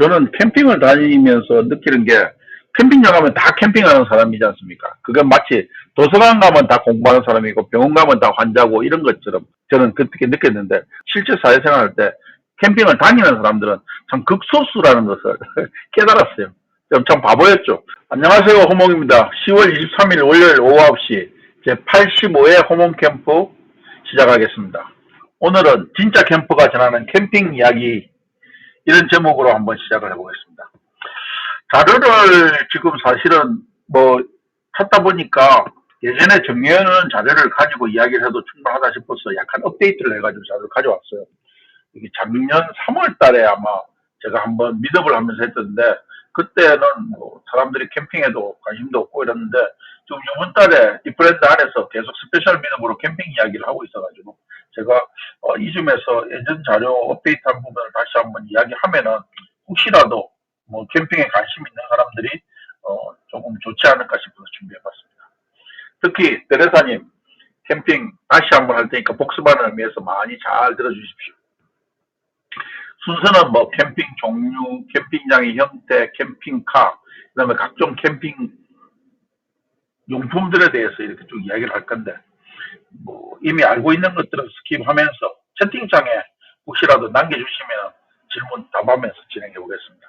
저는 캠핑을 다니면서 느끼는 게 캠핑장 가면 다 캠핑하는 사람이지 않습니까? 그게 마치 도서관 가면 다 공부하는 사람이고 병원 가면 다 환자고 이런 것처럼 저는 그렇게 느꼈는데 실제 사회생활 할 때 캠핑을 다니는 사람들은 참 극소수라는 것을 깨달았어요. 참 바보였죠. 안녕하세요. 호몽입니다. 10월 23일 월요일 오후 9시 제85회 호몽 캠프 시작하겠습니다. 오늘은 진짜 캠프가 전하는 캠핑 이야기 이런 제목으로 한번 시작을 해보겠습니다. 자료를 지금 사실은 찾다 보니까 예전에 정리해놓은 자료를 가지고 이야기를 해도 충분하다 싶어서 약간 업데이트를 해가지고 자료를 가져왔어요. 이게 작년 3월 달에 아마 제가 한번 미드업을 하면서 했었는데 그때는 사람들이 캠핑에도 관심도 없고 이랬는데 지금 이번 달에 이 브랜드 안에서 계속 스페셜 미드업으로 캠핑 이야기를 하고 있어가지고 제가 이쯤에서 예전 자료 업데이트한 부분을 다시 한번 이야기하면은 혹시라도 캠핑에 관심 있는 사람들이 조금 좋지 않을까 싶어서 준비해봤습니다. 특히 테레사님 캠핑 다시 한번 할 테니까 복습하는 의미에서 많이 잘 들어주십시오. 순서는 캠핑 종류, 캠핑장의 형태, 캠핑카, 그 다음에 각종 캠핑 용품들에 대해서 이렇게 쭉 이야기를 할 건데 이미 알고 있는 것들은 스킵하면서 채팅창에 혹시라도 남겨주시면 질문 답하면서 진행해 보겠습니다.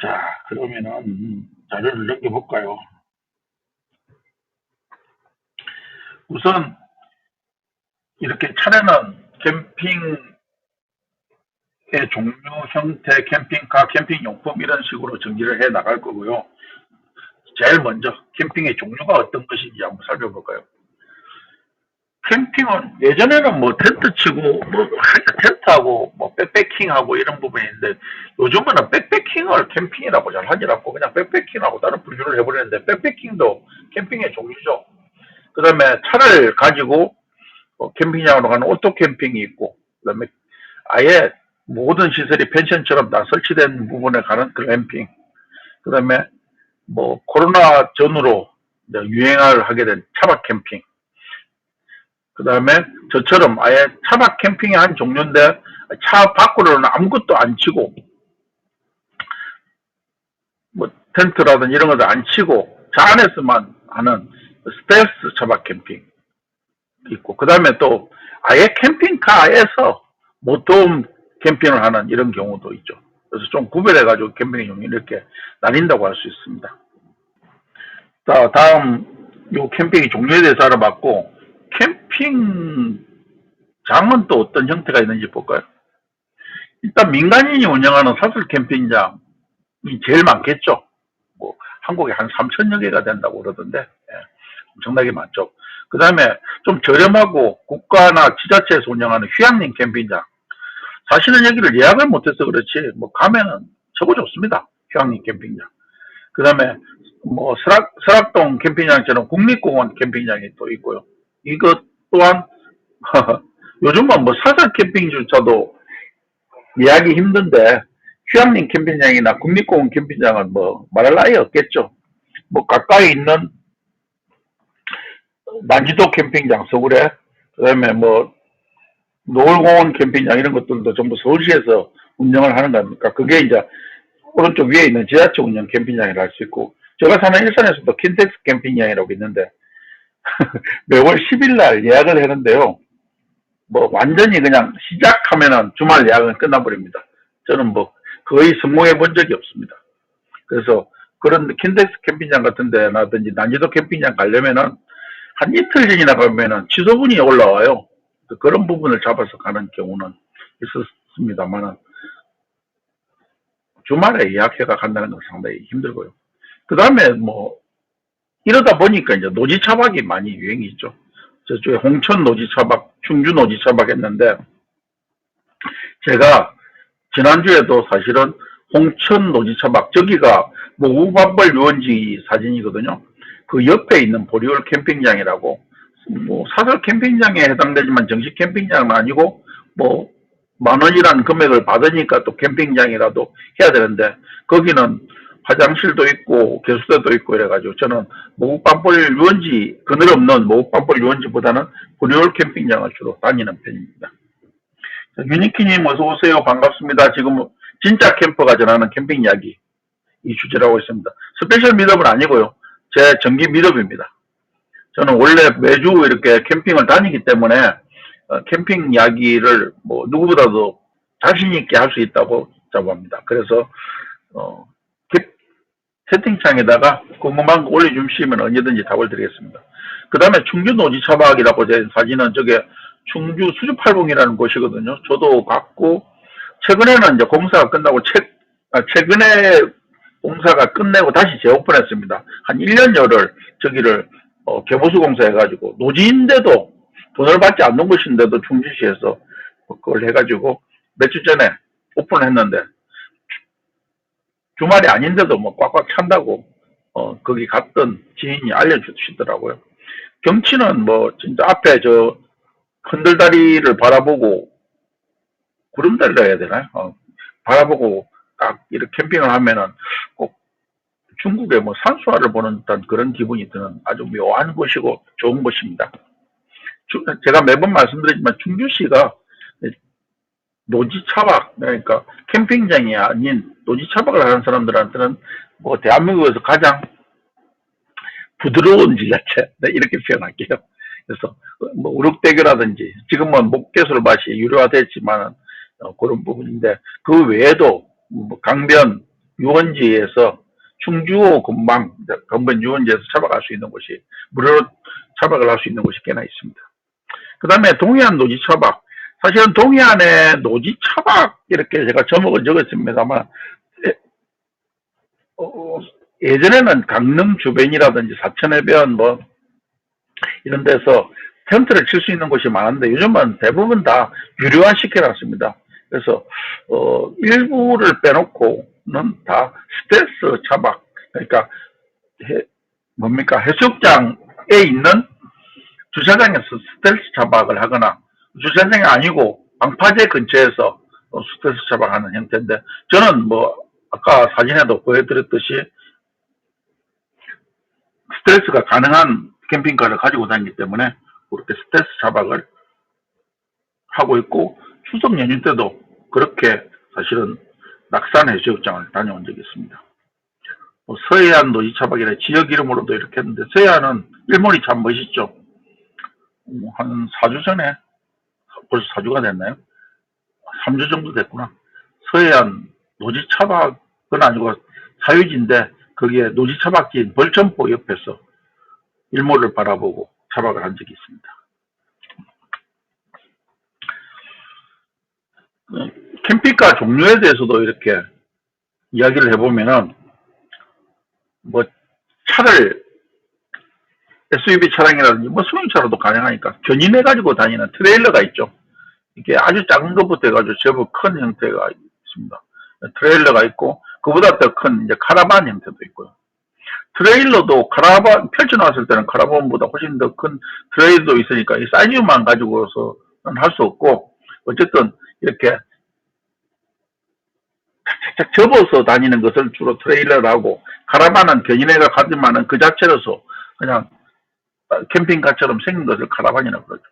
자, 그러면은 자료를 넘겨볼까요? 우선 이렇게 차례는 캠핑의 종류, 형태, 캠핑카, 캠핑용품 이런 식으로 정리를 해 나갈 거고요. 제일 먼저 캠핑의 종류가 어떤 것인지 한번 살펴볼까요? 캠핑은 예전에는 텐트 치고 텐트하고 백패킹하고 이런 부분인데 요즘은 백패킹을 캠핑이라고 잘 하지 않고 그냥 백패킹하고 다른 분류를 해버리는데 백패킹도 캠핑의 종류죠. 그 다음에 차를 가지고 캠핑장으로 가는 오토 캠핑이 있고 그 다음에 아예 모든 시설이 펜션처럼 다 설치된 부분에 가는 글램핑 그 다음에 코로나 전후로 유행을 하게 된 차박 캠핑 그 다음에 저처럼 아예 차박 캠핑의 한 종류인데 차 밖으로는 아무것도 안 치고 텐트라든지 이런 것도 안 치고 차 안에서만 하는 스텔스 차박 캠핑 있고 그 다음에 또 아예 캠핑카에서 모톰 캠핑을 하는 이런 경우도 있죠. 그래서 좀 구별해 가지고 캠핑의 종류 이렇게 나뉜다고 할 수 있습니다. 자, 다음 요 캠핑의 종류에 대해서 알아봤고 캠핑장은 또 어떤 형태가 있는지 볼까요? 일단 민간인이 운영하는 사설 캠핑장이 제일 많겠죠. 한국에 한 3,000여 개가 된다고 그러던데 엄청나게 많죠. 그 다음에 좀 저렴하고 국가나 지자체에서 운영하는 휴양림 캠핑장. 사실은 여기를 예약을 못해서 그렇지 가면은 최고 좋습니다. 휴양림 캠핑장. 그 다음에 설악동 캠핑장처럼 국립공원 캠핑장이 또 있고요. 이것 또한 요즘은 사설 캠핑조차도 예약이 힘든데 휴양림 캠핑장이나 국립공원 캠핑장은 말할 나위 없겠죠. 가까이 있는 난지도 캠핑장 서울에 그 다음에 노을공원 캠핑장 이런 것들도 전부 서울시에서 운영을 하는 겁니까? 그게 이제 오른쪽 위에 있는 지하철 운영 캠핑장이라 할 수 있고 제가 사는 일산에서도 킨텍스 캠핑장이라고 있는데 매월 10일 날 예약을 하는데요. 완전히 그냥 시작하면은 주말 예약은 끝나버립니다. 저는 거의 성공해 본 적이 없습니다. 그래서 그런 킨텍스 캠핑장 같은 데라든지 난지도 캠핑장 가려면은 한 이틀 전이나 가면은 취소분이 올라와요. 그런 부분을 잡아서 가는 경우는 있었습니다만은 주말에 예약해가 간다는 건 상당히 힘들고요. 그 다음에 이러다 보니까 이제 노지 차박이 많이 유행이 있죠. 저쪽에 홍천 노지 차박, 충주 노지 차박 했는데 제가 지난주에도 사실은 홍천 노지 차박 저기가 우반벌 유원지 사진이거든요. 그 옆에 있는 보리올 캠핑장이라고 사설 캠핑장에 해당되지만 정식 캠핑장은 아니고 10,000원이라는 금액을 받으니까 또 캠핑장이라도 해야 되는데 거기는 화장실도 있고 개수대도 있고 이래가지고 저는 모국반벌 유원지 그늘 없는 모국반벌 유원지보다는 보리올 캠핑장을 주로 다니는 편입니다. 유니키님 어서 오세요. 반갑습니다. 지금 진짜 캠퍼가 전하는 캠핑 이야기 이 주제로 하고 있습니다. 스페셜 미더블은 아니고요. 제 정기 미더블입니다. 저는 원래 매주 이렇게 캠핑을 다니기 때문에 캠핑 이야기를 뭐 누구보다도 자신 있게 할 수 있다고 자부합니다. 그래서 채팅창에다가 궁금한 거 올려주시면 언제든지 답을 드리겠습니다. 그 다음에 충주 노지차박이라고 제 사진은 저게 충주 수주팔봉이라는 곳이거든요. 저도 갔고 최근에는 이제 공사가 끝나고 최근에 공사가 끝내고 다시 재오픈했습니다. 한 1년 열흘 저기를 개보수 공사해가지고 노지인데도 돈을 받지 않는 곳인데도 충주시에서 그걸 해가지고 며칠 전에 오픈을 했는데 주말이 아닌데도 뭐 꽉꽉 찬다고 거기 갔던 지인이 알려주시더라고요. 경치는 뭐 진짜 앞에 저 흔들다리를 바라보고 구름다리라 해야 되나요? 바라보고 딱 이렇게 캠핑을 하면은 꼭 중국의 뭐 산수화를 보는 듯한 그런 기분이 드는 아주 묘한 곳이고 좋은 곳입니다. 제가 매번 말씀드리지만 충주시가 노지차박, 그러니까 캠핑장이 아닌 노지차박을 하는 사람들한테는 뭐 대한민국에서 가장 부드러운 지자체, 네, 이렇게 표현할게요. 그래서 뭐 우럭대교라든지 지금은 목계술 밭이 유료화됐지만 그런 부분인데 그 외에도 뭐 강변 유원지에서 충주호 근방 강변 유원지에서 차박할 수 있는 곳이 무료로 차박을 할 수 있는 곳이 꽤나 있습니다. 그 다음에 동해안 노지차박, 사실은 동해안에 노지차박 이렇게 제가 제목을 적었습니다만 예전에는 강릉 주변이라든지 사천해변 뭐 이런 데서 텐트를 칠 수 있는 곳이 많은데 요즘은 대부분 다 유료화 시켜놨습니다. 그래서 일부를 빼놓고는 다 스텔스 차박, 그러니까 뭡니까 해수욕장에 있는 주차장에서 스텔스 차박을 하거나 주차장이 아니고 방파제 근처에서 스텔스 차박하는 형태인데 저는 뭐 아까 사진에도 보여드렸듯이 스텔스가 가능한 캠핑카를 가지고 다니기 때문에 그렇게 스텔스 차박을 하고 있고 추석 연휴 때도 그렇게 사실은 낙산 해수욕장을 다녀온 적이 있습니다. 뭐 서해안 노지차박이나 지역 이름으로도 이렇게 했는데 서해안은 일몰이 참 멋있죠. 한 4주 전에 벌써 4주가 됐나요? 3주 정도 됐구나. 서해안 노지차박은 아니고 사유지인데 거기에 노지차박지인 벌점포 옆에서 일몰을 바라보고 차박을 한 적이 있습니다. 캠핑카 종류에 대해서도 이렇게 이야기를 해보면은 뭐 차를 SUV 차량이라든지 뭐 승용차로도 가능하니까 견인해가지고 다니는 트레일러가 있죠. 이게 아주 작은 것부터 해가지고 제법 큰 형태가 있습니다. 트레일러가 있고 그보다 더 큰 이제 카라반 형태도 있고요. 트레일러도 카라반 펼쳐놨을 때는 카라반보다 훨씬 더 큰 트레일러도 있으니까 이 사이즈만 가지고서는 할 수 없고 어쨌든 이렇게 착착 접어서 다니는 것을 주로 트레일러라고 카라반은 견인해가 가지만은 그 자체로서 그냥 캠핑카처럼 생긴 것을 카라반이라고 그러죠.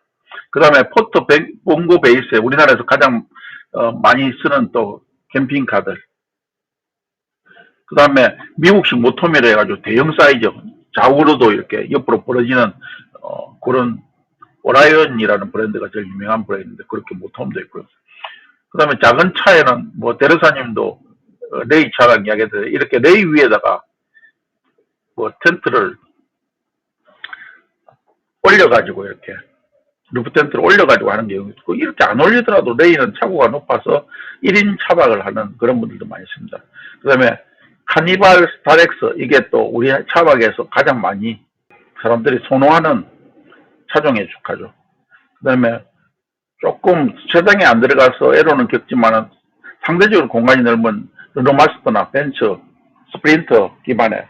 그 다음에 포터 봉고 베이스에 우리나라에서 가장 많이 쓰는 또 캠핑카들. 그 다음에 미국식 모터미러 해가지고 대형 사이즈 좌우로도 이렇게 옆으로 벌어지는 그런 오라이언이라는 브랜드가 제일 유명한 브랜드인데 그렇게 모터홈도 있고요. 그 다음에 작은 차에는 뭐 데르사님도 레이 차량 이야기했는데 이렇게 레이 위에다가 뭐 텐트를 올려가지고 이렇게 루프 텐트를 올려가지고 하는 경우도 있고 이렇게 안 올리더라도 레이는 차고가 높아서 1인 차박을 하는 그런 분들도 많이 있습니다. 그 다음에 카니발 스타렉스 이게 또 우리 차박에서 가장 많이 사람들이 선호하는 차종에 속하죠. 그 다음에 조금 주차장에 안 들어가서 애로는 겪지만은 상대적으로 공간이 넓은 르노마스터나 벤츠, 스프린터 기반의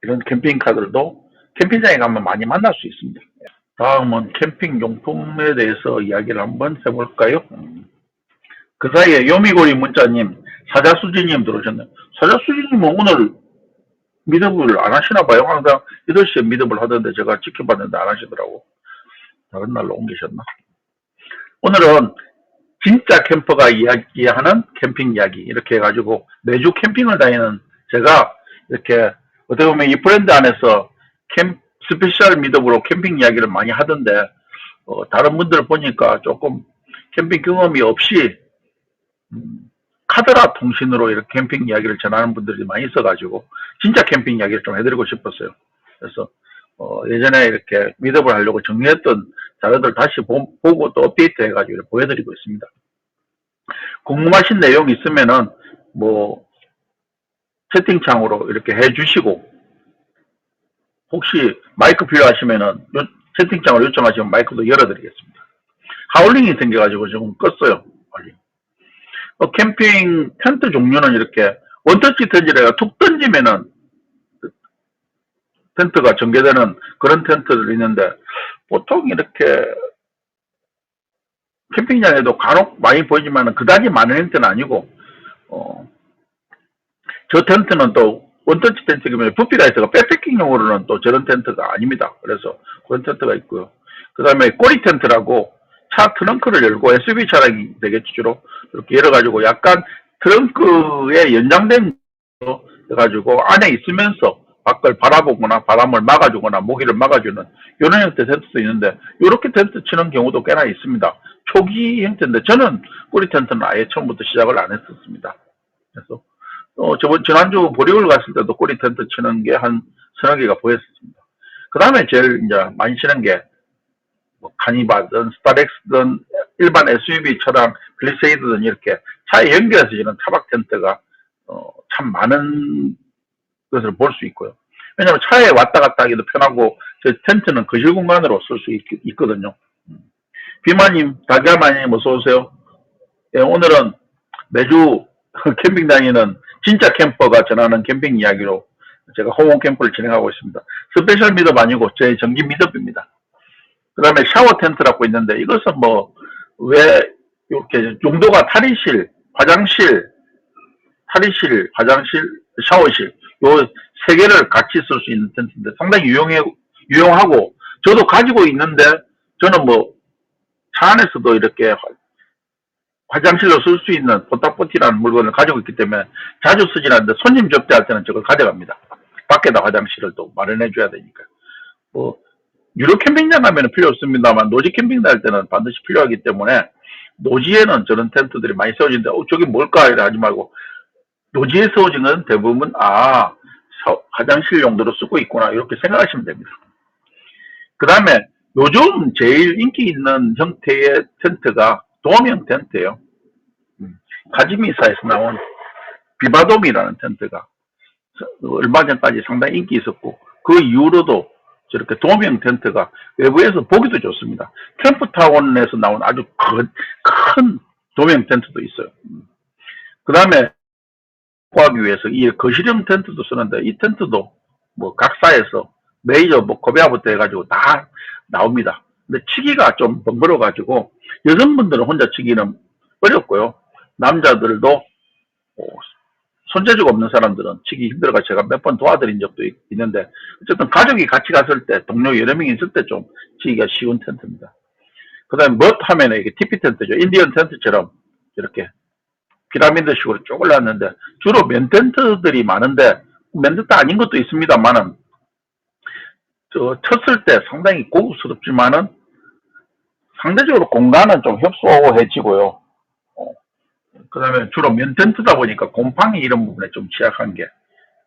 이런 캠핑카들도 캠핑장에 가면 많이 만날 수 있습니다. 다음은 캠핑 용품에 대해서 이야기를 한번 해볼까요? 그 사이에 요미고리 문자님, 사자수지님 들어오셨네요. 사자수지님은 오늘 미더블 안 하시나 봐요. 항상 8시에 미더블 하던데 제가 지켜봤는데 안 하시더라고. 다른 날로 옮기셨나? 오늘은 진짜 캠퍼가 이야기하는 캠핑 이야기 이렇게 해가지고 매주 캠핑을 다니는 제가 이렇게 어떻게 보면 이 브랜드 안에서 스페셜 미덕으로 캠핑 이야기를 많이 하던데 다른 분들 보니까 조금 캠핑 경험이 없이 카드라 통신으로 이렇게 캠핑 이야기를 전하는 분들이 많이 있어가지고 진짜 캠핑 이야기를 좀 해드리고 싶었어요. 그래서 예전에 이렇게 미덕을 하려고 정리했던 자료들 다시 보고 또 업데이트 해가지고 보여드리고 있습니다. 궁금하신 내용 있으면은 뭐 채팅창으로 이렇게 해주시고 혹시 마이크 필요하시면은 채팅창으로 요청하시면 마이크도 열어드리겠습니다. 하울링이 생겨가지고 지금 껐어요. 빨리. 캠핑 텐트 종류는 이렇게 원터치 텐트를 툭 던지면은 텐트가 전개되는 그런 텐트들이 있는데 보통 이렇게 캠핑장에도 간혹 많이 보이지만 그다지 많은 텐트는 아니고 저 텐트는 또 원터치 텐트이면 부피가 있어서 백패킹용으로는 또 저런 텐트가 아닙니다. 그래서 그런 텐트가 있고요. 그 다음에 꼬리 텐트라고 차 트렁크를 열고 SUV 차량이 되겠지 주로 이렇게 열어가지고 약간 트렁크에 연장된 거 해가지고 안에 있으면서 밖을 바라보거나 바람을 막아주거나 모기를 막아주는 이런 형태 텐트도 있는데 이렇게 텐트 치는 경우도 꽤나 있습니다. 초기 형태인데 저는 꼬리 텐트는 아예 처음부터 시작을 안 했었습니다. 그래서 지난주 보리올 갔을 때도 꼬리 텐트 치는 게 한 서너 개가 보였습니다. 그 다음에 제일 이제 많이 치는 게 카니바든 스타렉스든 일반 SUV 차량 글리세이드든 이렇게 차에 연결해서 지는 차박 텐트가 참 많은 것을 볼 수 있고요. 왜냐하면 차에 왔다 갔다 하기도 편하고 저 텐트는 거실 공간으로 쓸 수 있거든요. 비마님, 다가마님 어서 오세요. 예, 오늘은 매주 캠핑 다니는 진짜 캠퍼가 전하는 캠핑 이야기로 제가 호모 캠프를 진행하고 있습니다. 스페셜 미덥 아니고 제 정기 미덥입니다. 그 다음에 샤워 텐트라고 있는데 이것은 뭐 왜 이렇게 용도가 탈의실, 화장실, 샤워실 요 세 개를 같이 쓸 수 있는 텐트인데 상당히 유용하고 저도 가지고 있는데 저는 뭐 차 안에서도 이렇게 화장실로 쓸 수 있는 포타포티라는 물건을 가지고 있기 때문에 자주 쓰진 않는데 손님 접대할 때는 저걸 가져갑니다. 밖에다 화장실을 또 마련해 줘야 되니까. 유료 캠핑장 가면 필요 없습니다만 노지 캠핑 다닐 때는 반드시 필요하기 때문에 노지에는 저런 텐트들이 많이 세워지는데 저게 뭘까 이래 하지 말고 노지에 세워진 건 대부분 화장실 용도로 쓰고 있구나 이렇게 생각하시면 됩니다. 그 다음에 요즘 제일 인기 있는 형태의 텐트가 도어형 텐트예요. 카즈미사에서 나온 비바돔이라는 텐트가 얼마 전까지 상당히 인기 있었고 그 이후로도 저렇게 도어형 텐트가 외부에서 보기도 좋습니다. 캠프타운에서 나온 아주 큰 도어형 텐트도 있어요. 그 다음에 구하기 위해서 이 거실형 텐트도 쓰는데 이 텐트도 뭐 각사에서 메이저 코베아부터 해가지고 다 나옵니다. 근데 치기가 좀 번거로워 가지고 여성분들은 혼자 치기는 어렵고요. 남자들도 손재주가 없는 사람들은 치기 힘들어가 제가 몇 번 도와드린 적도 있는데 어쨌든 가족이 같이 갔을 때 동료 여러 명이 있을 때 좀 치기가 쉬운 텐트입니다. 그 다음에 멋 하면 이게 티피 텐트죠. 인디언 텐트처럼 이렇게 피라미드식으로 쭉 올라왔는데 주로 면 텐트들이 많은데 면 텐트 아닌 것도 있습니다만은 쳤을 때 상당히 고급스럽지만은 상대적으로 공간은 좀 협소해지고요. 그 다음에 주로 면 텐트다 보니까 곰팡이 이런 부분에 좀 취약한 게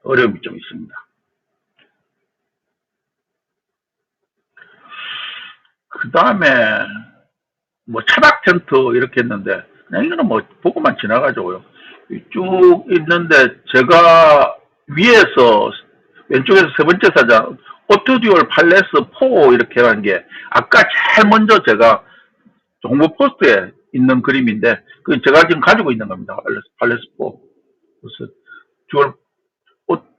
어려움이 좀 있습니다. 그 다음에 뭐 차박 텐트 이렇게 했는데 그냥 이거는 뭐 보고만 지나가죠고요. 쭉 있는데 제가 위에서 왼쪽에서 세 번째 사장 오토듀얼 팔레스 4 이렇게 한 게 아까 제일 먼저 제가 홍보 포스트에 있는 그림인데 그 제가 지금 가지고 있는 겁니다. 팔레스 4. 그래서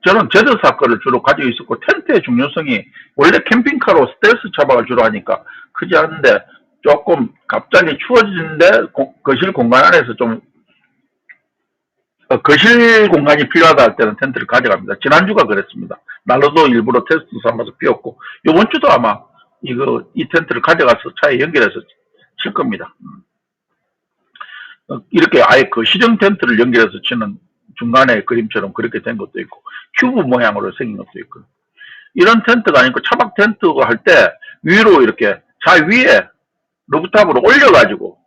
저는 제드사 거를 주로 가지고 있었고 텐트의 중요성이 원래 캠핑카로 스텔스 차박을 주로 하니까 크지 않은데 조금 갑자기 추워지는데 거실 공간 안에서 좀 거실 공간이 필요하다 할 때는 텐트를 가져갑니다. 지난주가 그랬습니다. 날로도 일부러 테스트 삼아서 피웠고 이번 주도 아마 이 텐트를 가져가서 차에 연결해서 칠 겁니다. 이렇게 아예 거시정 텐트를 연결해서 치는 중간에 그림처럼 그렇게 된 것도 있고, 큐브 모양으로 생긴 것도 있고, 이런 텐트가 아니고 차박 텐트가 할 때 위로 이렇게 자 위에 루프탑으로 올려가지고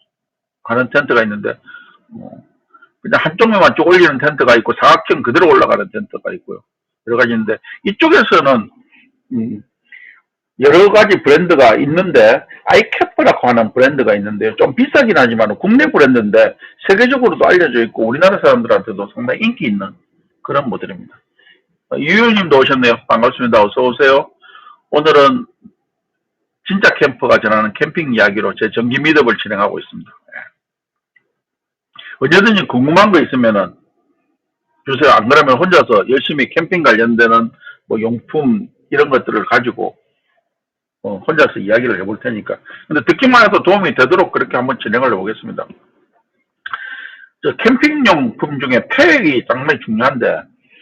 하는 텐트가 있는데, 그냥 한쪽 면만 쭉 올리는 텐트가 있고 사각형 그대로 올라가는 텐트가 있고요. 여러 가지 있는데, 이쪽에서는 여러 가지 브랜드가 있는데, 아이캐프라고 하는 브랜드가 있는데요. 좀 비싸긴 하지만 국내 브랜드인데 세계적으로도 알려져 있고 우리나라 사람들한테도 상당히 인기 있는 그런 모델입니다. 유유님도 오셨네요. 반갑습니다. 어서 오세요. 오늘은 진짜 캠퍼가 전하는 캠핑 이야기로 제 정기 미드업을 진행하고 있습니다. 언제든지 궁금한 거 있으면은 주세요. 안 그러면 혼자서 열심히 캠핑 관련되는 뭐 용품 이런 것들을 가지고 혼자서 이야기를 해볼 테니까. 근데 듣기만 해도 도움이 되도록 그렇게 한번 진행을 해보겠습니다. 저 캠핑용품 중에 팩이 상당히 중요한데,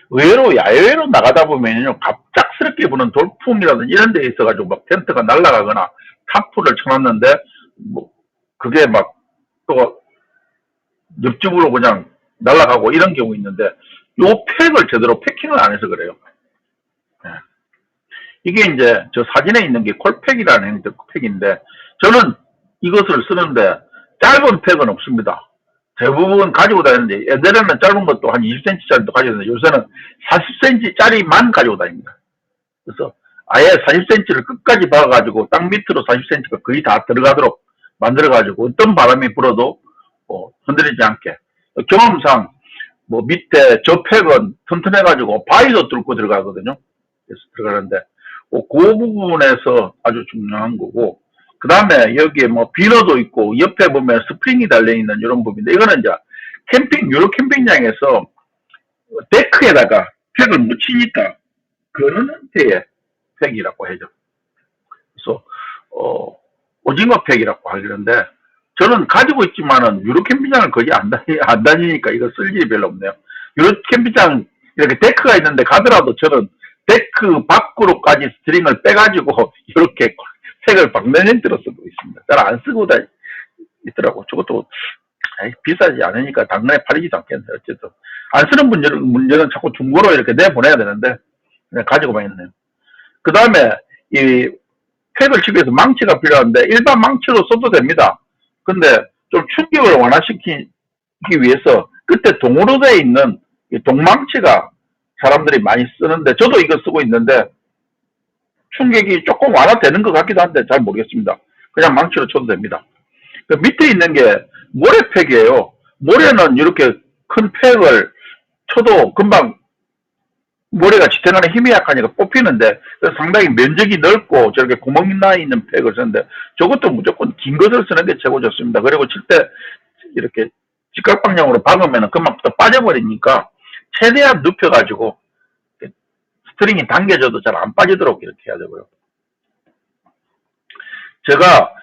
의외로 야외로 나가다 보면요, 갑작스럽게 부는 돌풍이라든지 이런 데 있어가지고 막 텐트가 날아가거나 타프를 쳐놨는데, 뭐, 그게 막 또 옆집으로 그냥 날아가고 이런 경우 있는데, 요 팩을 제대로 패킹을 안 해서 그래요. 네. 이게 이제 저 사진에 있는 게 콜팩이라는 팩인데, 저는 이것을 쓰는데 짧은 팩은 없습니다. 대부분 가지고 다니는데, 예전에는 짧은 것도 한 20cm짜리도 가지고 다니는데 요새는 40cm짜리만 가지고 다닙니다. 그래서 아예 40cm를 끝까지 박아가지고 땅 밑으로 40cm가 거의 다 들어가도록 만들어가지고 어떤 바람이 불어도 흔들리지 않게. 경험상 뭐 밑에 저 팩은 튼튼해가지고 바위도 뚫고 들어가거든요. 그래서 들어가는데 그 부분에서 아주 중요한 거고, 그 다음에 여기에 뭐 비너도 있고 옆에 보면 스프링이 달려있는 이런 부분인데, 이거는 이제 유로 캠핑장에서 데크에다가 팩을 묻히니까 그런 형태의 팩이라고 하죠. 그래서 오징어 팩이라고 하는데, 저는 가지고 있지만은 유로 캠핑장을 거의 안 다니니까 이거 쓸 일이 별로 없네요. 유로 캠핑장 이렇게 데크가 있는데 가더라도 저는 데크 밖으로까지 스트링을 빼가지고 이렇게 색을 박는 형태로 쓰고 있습니다. 잘 안 쓰고 있더라고. 저것도 비싸지 않으니까 당연히 팔리지도 않겠네요. 어쨌든 안 쓰는 문제는 자꾸 중고로 이렇게 내보내야 되는데 그냥 가지고만 있네요. 그 다음에 이 팩을 치기 위해서 망치가 필요한데 일반 망치로 써도 됩니다. 근데 좀 충격을 완화시키기 위해서 끝에 동으로 되어 있는 이 동망치가 사람들이 많이 쓰는데, 저도 이거 쓰고 있는데 충격이 조금 완화되는 것 같기도 한데 잘 모르겠습니다. 그냥 망치로 쳐도 됩니다. 그 밑에 있는 게 모래팩이에요. 모래는 이렇게 큰 팩을 쳐도 금방 모래가 지탱하는 힘이 약하니까 뽑히는데, 상당히 면적이 넓고 저렇게 구멍이 나 있는 팩을 쓰는데, 저것도 무조건 긴 것을 쓰는 게 최고 좋습니다. 그리고 칠 때 이렇게 직각 방향으로 박으면 금방 또 빠져버리니까 최대한 눕혀가지고 스트링이 당겨져도 잘 안 빠지도록 이렇게 해야 되고요. 제가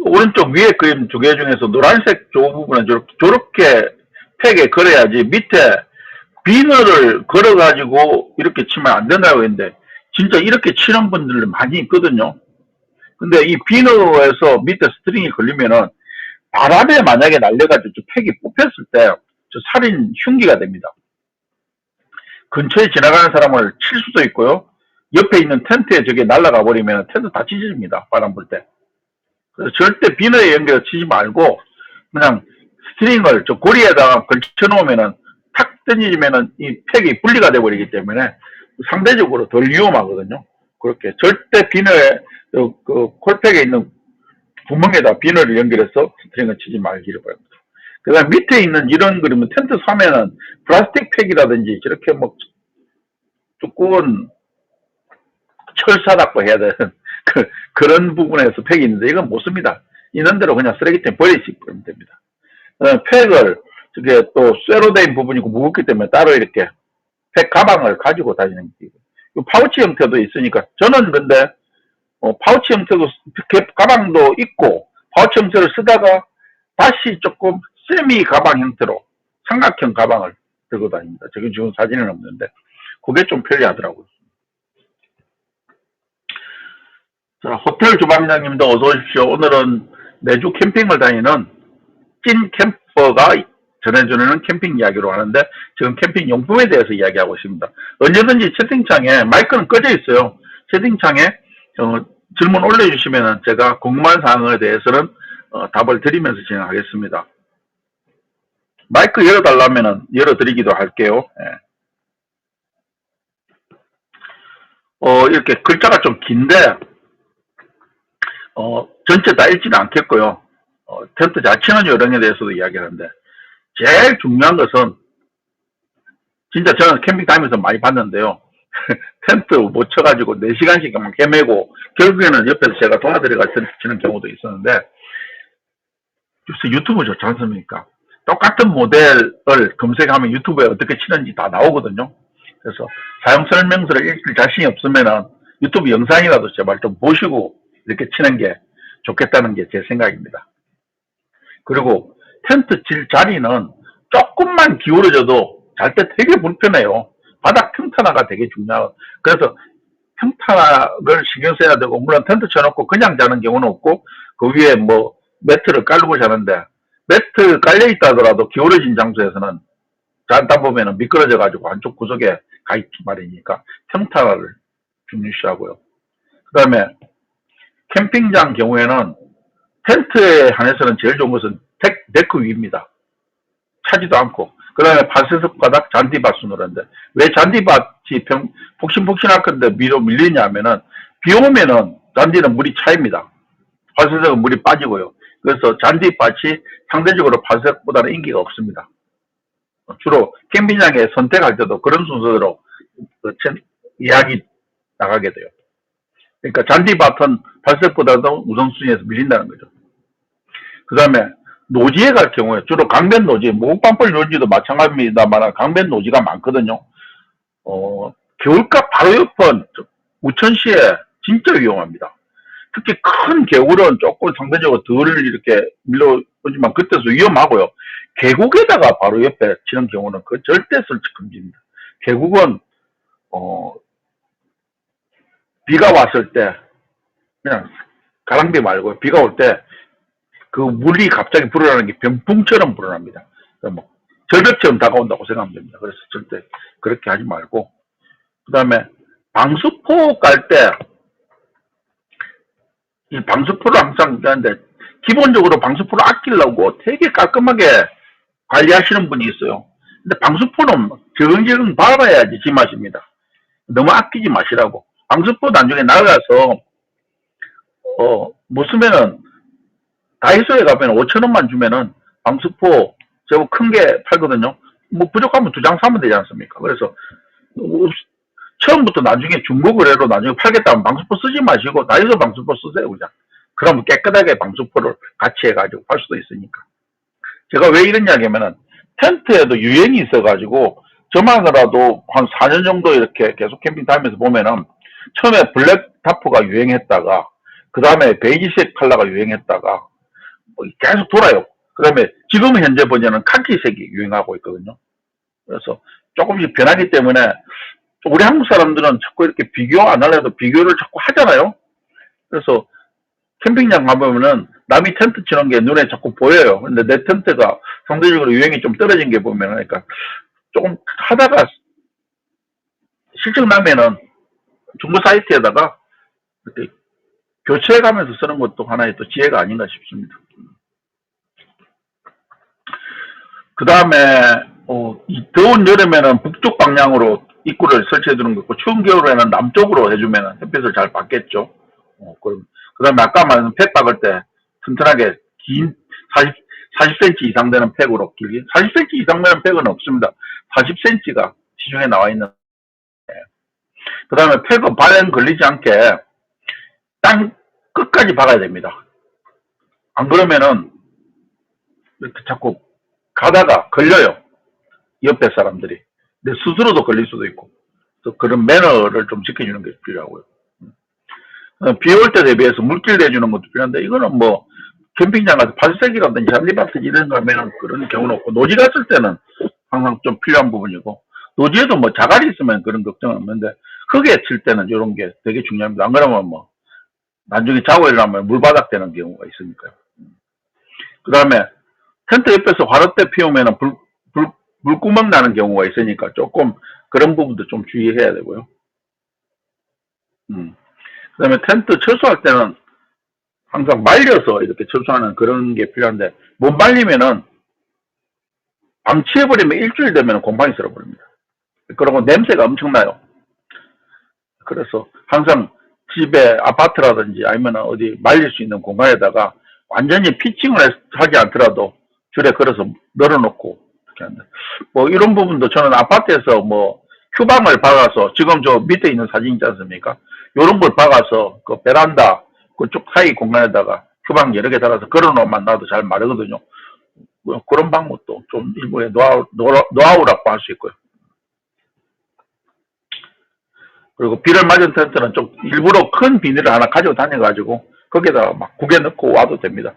오른쪽 위에 그림 두 개 중에서 노란색 저 부분은 저렇게 팩에 걸어야지 밑에 비너를 걸어가지고 이렇게 치면 안 된다고 했는데, 진짜 이렇게 치는 분들 많이 있거든요. 근데 이 비너에서 밑에 스트링이 걸리면은 바람에 만약에 날려가지고 저 팩이 뽑혔을 때 저 살인 흉기가 됩니다. 근처에 지나가는 사람을 칠 수도 있고요. 옆에 있는 텐트에 저게 날아가 버리면 텐트 다 찢어집니다. 바람 불 때. 그래서 절대 비너에 연결 치지 말고 그냥 스트링을 저 고리에다가 걸쳐 놓으면은 탁 던지면은 이 팩이 분리가 돼 버리기 때문에 상대적으로 덜 위험하거든요. 그렇게 절대 비너에 그 콜팩에 있는 구멍에다 비너를 연결해서 스트링을 치지 말기를 바랍니다. 그 다음 밑에 있는 이런 그림은 텐트 사면은 플라스틱 팩이라든지 저렇게 뭐 두꺼운 철사라고 해야 되는 그런 부분에서 팩이 있는데 이건 못 씁니다. 있는 대로 그냥 쓰레기통에 버리시면 됩니다. 팩을 저게 또 쇠로 된 부분이고 무겁기 때문에 따로 이렇게 팩 가방을 가지고 다니는 게 파우치 형태도 있으니까, 저는 근데 파우치 형태도 가방도 있고 파우치 형태를 쓰다가 다시 조금 세미 가방 형태로 삼각형 가방을 들고 다닙니다. 저기 지금 사진은 없는데 그게 좀 편리하더라고요. 자, 호텔 주방장님도 어서 오십시오. 오늘은 매주 캠핑을 다니는 찐 캠퍼 캠퍼가 전해주는 캠핑 이야기로 하는데 지금 캠핑 용품에 대해서 이야기하고 있습니다. 언제든지 채팅창에 마이크는 꺼져 있어요. 채팅창에 질문 올려주시면 제가 궁금한 사항에 대해서는 답을 드리면서 진행하겠습니다. 마이크 열어달라면 열어드리기도 할게요. 예. 이렇게 글자가 좀 긴데 전체 다 읽지는 않겠고요. 텐트 잘 치는 요령에 대해서도 이야기하는데 제일 중요한 것은 진짜 저는 캠핑 다니면서 많이 봤는데요. 텐트 못 쳐가지고 4시간씩만 헤매고 결국에는 옆에서 제가 도와드려가 텐트 치는 경우도 있었는데 요새 유튜브 좋지 않습니까? 똑같은 모델을 검색하면 유튜브에 어떻게 치는지 다 나오거든요. 그래서 사용 설명서를 읽을 자신이 없으면은 유튜브 영상이라도 제발 좀 보시고 이렇게 치는 게 좋겠다는 게 제 생각입니다. 그리고 텐트 칠 자리는 조금만 기울어져도 잘 때 되게 불편해요. 바닥 평탄화가 되게 중요하고 그래서 평탄화를 신경 써야 되고 물론 텐트 쳐놓고 그냥 자는 경우는 없고 그 위에 뭐 매트를 깔고 자는데 매트 깔려있다 하더라도 기울어진 장소에서는 자다 보면은 미끄러져 가지고 한쪽 구석에 가 있기 마련이니까 평탄화를 중요시하고요. 그 다음에 캠핑장 경우에는 텐트에 한해서는 제일 좋은 것은 데크 위입니다. 차지도 않고 그 다음에 파쇄석 바닥 잔디밭 순으로인데 왜 잔디밭이 폭신폭신할 건데 위로 밀리냐 하면은 비 오면은 잔디는 물이 차입니다. 파쇄석은 물이 빠지고요. 그래서 잔디밭이 상대적으로 파쇄석보다는 인기가 없습니다. 주로 캠핑장에 선택할 때도 그런 순서대로 이야기 나가게 돼요. 그러니까 잔디밭은 파쇄석보다도 우선순위에서 밀린다는 거죠. 그 다음에 노지에 갈 경우에 주로 강변 노지, 목방벌 노지도 마찬가지입니다만 강변 노지가 많거든요. 겨울가 바로 옆은 우천시에 진짜 위험합니다. 특히 큰 개울은 조금 상대적으로 덜 이렇게 밀려오지만 그때도 위험하고요. 계곡에다가 바로 옆에 치는 경우는 그 절대 설치 금지입니다. 계곡은 비가 왔을 때 그냥 가랑비 말고 비가 올 때 그 물이 갑자기 불어나는 게 병풍처럼 불어납니다. 뭐 절벽처럼 다가온다고 생각하면 됩니다. 그래서 절대 그렇게 하지 말고 그 다음에 방수포 깔 때 이 방수포를 항상 하는데 기본적으로 방수포를 아끼려고 되게 깔끔하게 관리하시는 분이 있어요. 근데 방수포는 적응적응 밟아야지 제맛입니다. 너무 아끼지 마시라고. 방수포 나중에 나가서 못 쓰면은 다이소에 가면 5,000원만 주면은 방수포 저거 큰 게 팔거든요. 뭐 부족하면 2장 사면 되지 않습니까? 그래서 처음부터 나중에 중고 거래로 나중에 팔겠다면 방수포 쓰지 마시고 다이소 방수포 쓰세요 그냥. 그러면 깨끗하게 방수포를 같이 해가지고 팔 수도 있으니까. 제가 왜 이런 이야기하면은 텐트에도 유행이 있어가지고 저만 하더라도 한 4년 정도 이렇게 계속 캠핑 다니면서 보면은 처음에 블랙 타프가 유행했다가 그 다음에 베이지색 컬러가 유행했다가 계속 돌아요. 그 다음에 지금 현재 버전은 카키색이 유행하고 있거든요. 그래서 조금씩 변하기 때문에 우리 한국 사람들은 자꾸 이렇게 비교 안 하려도 비교를 자꾸 하잖아요. 그래서 캠핑장 가보면은 남이 텐트 치는 게 눈에 자꾸 보여요. 근데 내 텐트가 상대적으로 유행이 좀 떨어진 게 보면은 그러니까 조금 하다가 실적 나면은 중고 사이트에다가 이렇게 교체해 가면서 쓰는 것도 하나의 또 지혜가 아닌가 싶습니다. 그 다음에 이 더운 여름에는 북쪽 방향으로 입구를 설치해 두는 거 있고 추운 겨울에는 남쪽으로 해주면 햇빛을 잘 받겠죠. 그 다음에 아까 말한 팩 박을 때 튼튼하게 긴 40cm 이상 되는 팩으로 길게 40cm 이상 되는 팩은 없습니다. 40cm가 시중에 나와 있는. 그 다음에 팩은 발엔 걸리지 않게 땅 끝까지 박아야 됩니다. 안 그러면은 이렇게 자꾸 가다가 걸려요. 옆에 사람들이. 근데 스스로도 걸릴 수도 있고. 그래서 그런 매너를 좀 지켜주는 게 필요하고요. 비 올 때 대비해서 물길 내주는 것도 필요한데 이거는 뭐 캠핑장 가서 파쇄색이라든지 잔디밭 이런 거 하면은 그런 경우는 없고 노지 갔을 때는 항상 좀 필요한 부분이고 노지에도 뭐 자갈이 있으면 그런 걱정은 없는데 흙에 칠 때는 이런 게 되게 중요합니다. 안 그러면 뭐 나중에 자고 일어나면 물바닥 되는 경우가 있으니까요. 그 다음에 텐트 옆에서 화롯대 피우면 물구멍 나는 경우가 있으니까 조금 그런 부분도 좀 주의해야 되고요. 그 다음에 텐트 철수할 때는 항상 말려서 이렇게 철수하는 그런 게 필요한데, 못 말리면은 방치해버리면 일주일 되면 곰팡이 쓸어버립니다. 그리고 냄새가 엄청나요. 그래서 항상 집에 아파트라든지 아니면 어디 말릴 수 있는 공간에다가 완전히 피칭을 하지 않더라도 줄에 걸어서 널어놓고 이렇게 한다. 뭐 이런 부분도 저는 아파트에서 뭐 휴방을 박아서, 지금 저 밑에 있는 사진 있지 않습니까? 이런 걸 박아서 그 베란다 그쪽 사이 공간에다가 휴방 여러 개 달아서 걸어놓으면 나도 잘 마르거든요. 뭐 그런 방법도 좀 일부의 노하우라고 할 수 있고요. 그리고 비를 맞은 텐트는 좀 일부러 큰 비닐을 하나 가지고 다녀가지고 거기다가 막 구겨 넣고 와도 됩니다.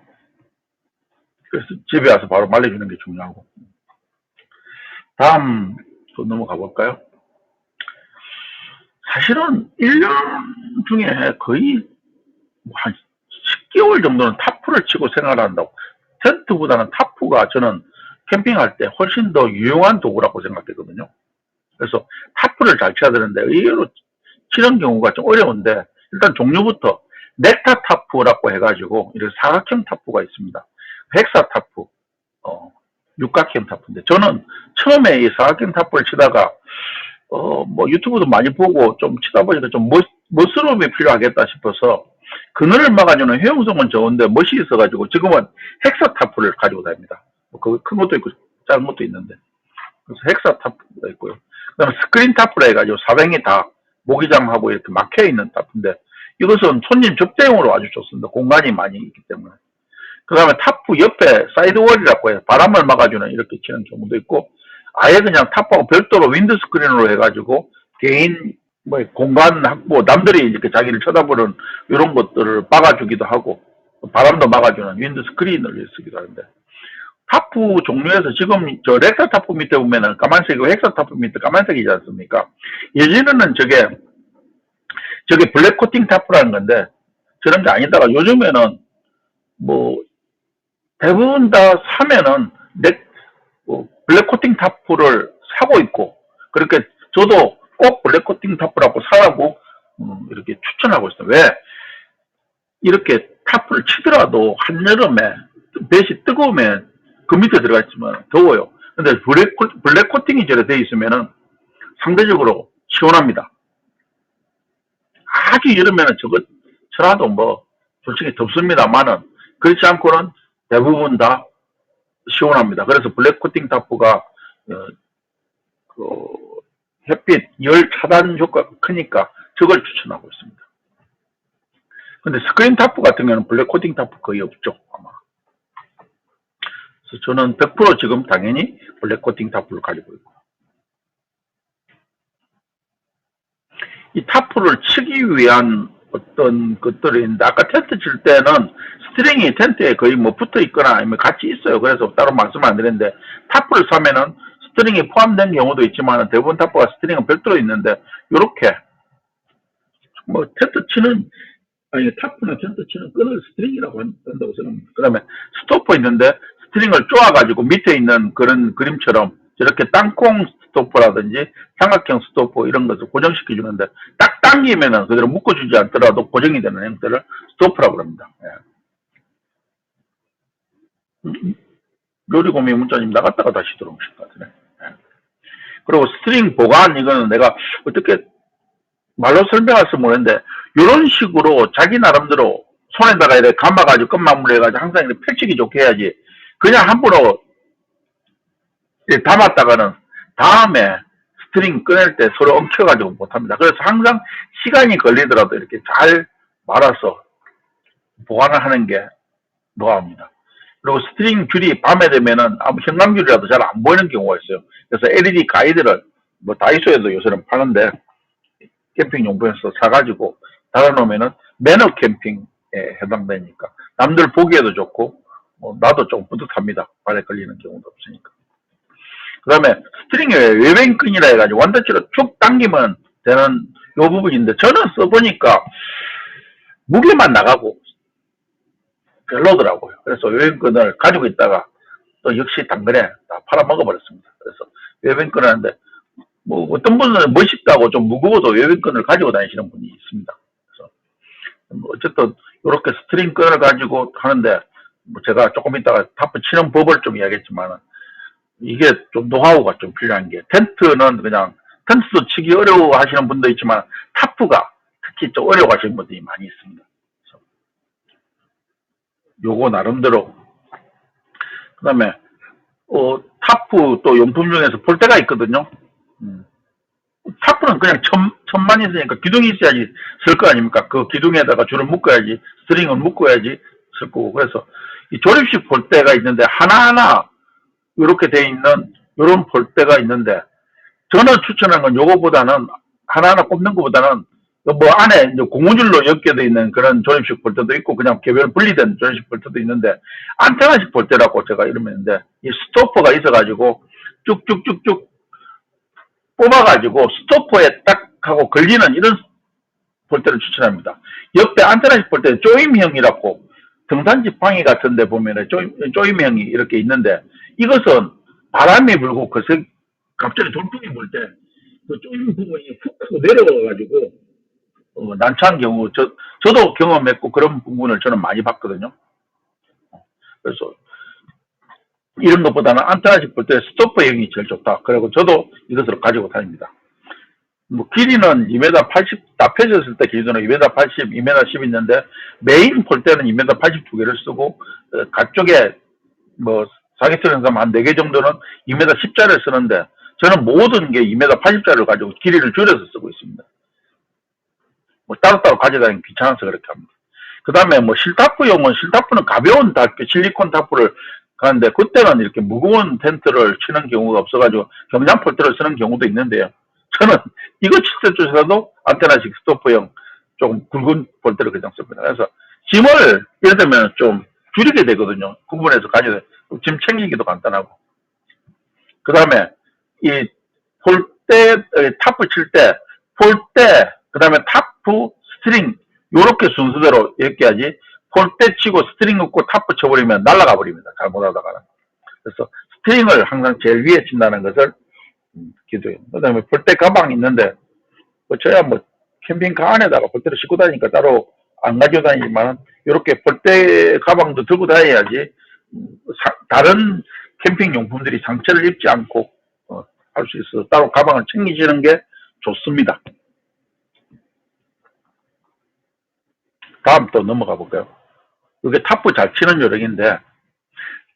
그래서 집에 와서 바로 말려주는 게 중요하고. 다음 또 넘어가 볼까요? 사실은 1년 중에 거의 한 10개월 정도는 타프를 치고 생활한다고. 텐트보다는 타프가 저는 캠핑할 때 훨씬 더 유용한 도구라고 생각되거든요. 그래서 타프를 잘 쳐야 되는데 의외로 치는 경우가 좀 어려운데, 일단 종류부터 넥타 타프라고 해가지고 이런 사각형 타프가 있습니다. 헥사 타프, 육각형 타프인데, 저는 처음에 이 사각형 타프를 치다가 뭐 유튜브도 많이 보고 좀 치다 보니까 좀 멋스러움이 필요하겠다 싶어서 그늘을 막아주는 효용성은 좋은데 멋이 있어가지고 지금은 헥사 타프를 가지고 다닙니다. 뭐 큰 것도 있고 작은 것도 있는데, 그래서 헥사 타프가 있고요. 그다음에 스크린 타프라 해가지고 사방이 다 모기장하고 이렇게 막혀있는 타프인데, 이것은 손님 접대용으로 아주 좋습니다. 공간이 많이 있기 때문에. 그 다음에 타프 옆에 사이드월이라고 해서 바람을 막아주는 이렇게 치는 경우도 있고, 아예 그냥 타프하고 별도로 윈드 스크린으로 해가지고 개인 뭐 공간 확보, 남들이 이렇게 자기를 쳐다보는 이런 것들을 막아주기도 하고, 바람도 막아주는 윈드 스크린을 쓰기도 하는데, 타프 종류에서 지금 저 렉사 타프 밑에 보면은 까만색이고 헥사 타프 밑에 까만색이지 않습니까? 예전에는 저게 블랙 코팅 타프라는 건데, 저런 게 아니다가 요즘에는 뭐 대부분 다 사면은 블랙 코팅 타프를 사고 있고, 그렇게 저도 꼭 블랙 코팅 타프라고 사라고 이렇게 추천하고 있어요. 왜? 이렇게 타프를 치더라도 한여름에 뱃이 뜨거우면 그 밑에 들어가 있으면 더워요. 근데 블랙 코팅이 저래 돼 있으면은 상대적으로 시원합니다. 아주 여름에는 저거 쳐놔도 뭐 솔직히 덥습니다만은 그렇지 않고는 대부분 다 시원합니다. 그래서 블랙 코팅 타프가 그 햇빛 열 차단 효과가 크니까 저걸 추천하고 있습니다. 근데 스크린 타프 같은 경우는 블랙 코팅 타프 거의 없죠, 아마. 그래서 저는 100% 지금 당연히 블랙 코팅 타프를 가지고 있고, 이 타프를 치기 위한 어떤 것들이 있는데, 아까 텐트 칠 때는 스트링이 텐트에 거의 뭐 붙어 있거나 아니면 같이 있어요. 그래서 따로 말씀 안 드리는데, 타프를 사면은 스트링이 포함된 경우도 있지만 대부분 타프가 스트링은 별도로 있는데, 요렇게 뭐 텐트 치는, 아니 타프나 텐트 치는 끈을 스트링이라고 한다고 생각합니다. 그 다음에 스토퍼 있는데 스트링을 쪼아가지고 밑에 있는 그런 그림처럼 저렇게 땅콩 스토퍼라든지 삼각형 스토퍼 이런 것을 고정시켜 주는데, 딱 당기면은 그대로 묶어주지 않더라도 고정이 되는 형태를 스토퍼라고 합니다. 요리고미 문자님 나갔다가 다시 들어오실 것 같으네. 그리고 스트링 보관, 이거는 내가 어떻게 말로 설명할 수 모르는데, 이런 식으로 자기 나름대로 손에다가 이렇게 감아가지고 끝마무리 해가지고 항상 이렇게 펼치기 좋게 해야지, 그냥 함부로 담았다가는 다음에 스트링 꺼낼 때 서로 엉켜가지고 못합니다. 그래서 항상 시간이 걸리더라도 이렇게 잘 말아서 보관을 하는 게 노하우입니다. 그리고 스트링 줄이 밤에 되면은 아무 형광줄이라도 잘 안 보이는 경우가 있어요. 그래서 LED 가이드를 뭐 다이소에도 요새는 파는데, 캠핑 용품에서 사가지고 달아놓으면은 매너 캠핑에 해당되니까 남들 보기에도 좋고, 뭐 나도 좀 뿌듯합니다. 발에 걸리는 경우도 없으니까. 그 다음에 스트링에 외뱅끈이라 해가지고 완전치로 쭉 당기면 되는 요 부분인데, 저는 써보니까 무게만 나가고 별로더라고요. 그래서 외뱅끈을 가지고 있다가 또 역시 당근에 다 팔아먹어버렸습니다. 그래서 웨빙끈을 하는데, 뭐, 어떤 분은 멋있다고 좀 무거워도 웨빙끈을 가지고 다니시는 분이 있습니다. 그래서, 뭐 어쨌든, 이렇게 스트링 끈을 가지고 하는데, 뭐 제가 조금 이따가 타프 치는 법을 좀 이야기했지만, 이게 좀 노하우가 좀 필요한 게, 텐트는 그냥, 텐트도 치기 어려워 하시는 분도 있지만, 타프가 특히 좀 어려워 하시는 분들이 많이 있습니다. 그래서 요거 나름대로, 그 다음에, 타프 또 용품 중에서 폴대가 있거든요. 타프는 그냥 천만 있으니까 기둥이 있어야지 쓸 거 아닙니까? 그 기둥에다가 줄을 묶어야지, 스트링을 묶어야지 쓸 거고. 그래서 이 조립식 폴대가 있는데 하나하나 이렇게 돼 있는 이런 폴대가 있는데, 저는 추천한 건 요거보다는 하나하나 꼽는 것보다는 뭐 안에 이제 고무줄로 엮여져 있는 그런 조립식 폴대도 있고 그냥 개별 분리된 조립식 폴대도 있는데, 안테나식 폴대라고 제가 이러는데, 이 스토퍼가 있어가지고 쭉쭉쭉쭉 뽑아가지고 스토퍼에 딱 하고 걸리는 이런 폴대를 추천합니다. 옆에 안테나식 폴대 조임형이라고 등산집 방위 같은 데 보면 조임형이 이렇게 있는데, 이것은 바람이 불고 갑자기 돌풍이 불 때 그 조임 부분이 훅 하고 내려가가지고 난처한 경우, 저도 경험했고 그런 부분을 저는 많이 봤거든요. 그래서 이런 것보다는 안테나식 폴대 스토퍼형이 제일 좋다. 그리고 저도 이것을 가지고 다닙니다. 뭐 길이는 2m 80, 다 펴졌을 때 기준으로 2m 80, 2m 10 있는데, 메인 폴대는 2m 82개를 쓰고, 각쪽에 뭐 사기처럼 한 4개 정도는 2m 10짜리를 쓰는데, 저는 모든 게 2m 80짜리를 가지고 길이를 줄여서 쓰고 있습니다. 뭐 따로따로 가져다니기 귀찮아서 그렇게 합니다. 그 다음에 뭐 실타프용은, 실타프는 가벼운 실리콘 타프를 가는데, 그때는 이렇게 무거운 텐트를 치는 경우가 없어가지고 경량 폴대를 쓰는 경우도 있는데요. 저는 이거 칠 때조차도 안테나식 스토퍼형 좀 굵은 폴대를 그냥 씁니다. 그래서 짐을 예를 들면 좀 줄이게 되거든요. 구분해서 가져다 짐 챙기기도 간단하고. 그 다음에 이 폴대, 타프 칠 때 폴대, 그 다음에 타프, 스트링 요렇게 순서대로 이렇게 하지, 폴대 치고 스트링 넣고 타프 쳐버리면 날아가 버립니다. 잘못하다가는. 그래서 스트링을 항상 제일 위에 친다는 것을 기도해요. 그 다음에 폴대 가방 있는데, 뭐 저야 뭐 캠핑카 안에다가 폴대를 싣고 다니니까 따로 안 가지고 다니지만, 이렇게 폴대 가방도 들고 다녀야지 다른 캠핑 용품들이 상처를 입지 않고 할 수 있어. 따로 가방을 챙기시는 게 좋습니다. 다음 또 넘어가 볼까요? 이게 타프 잘 치는 요령인데,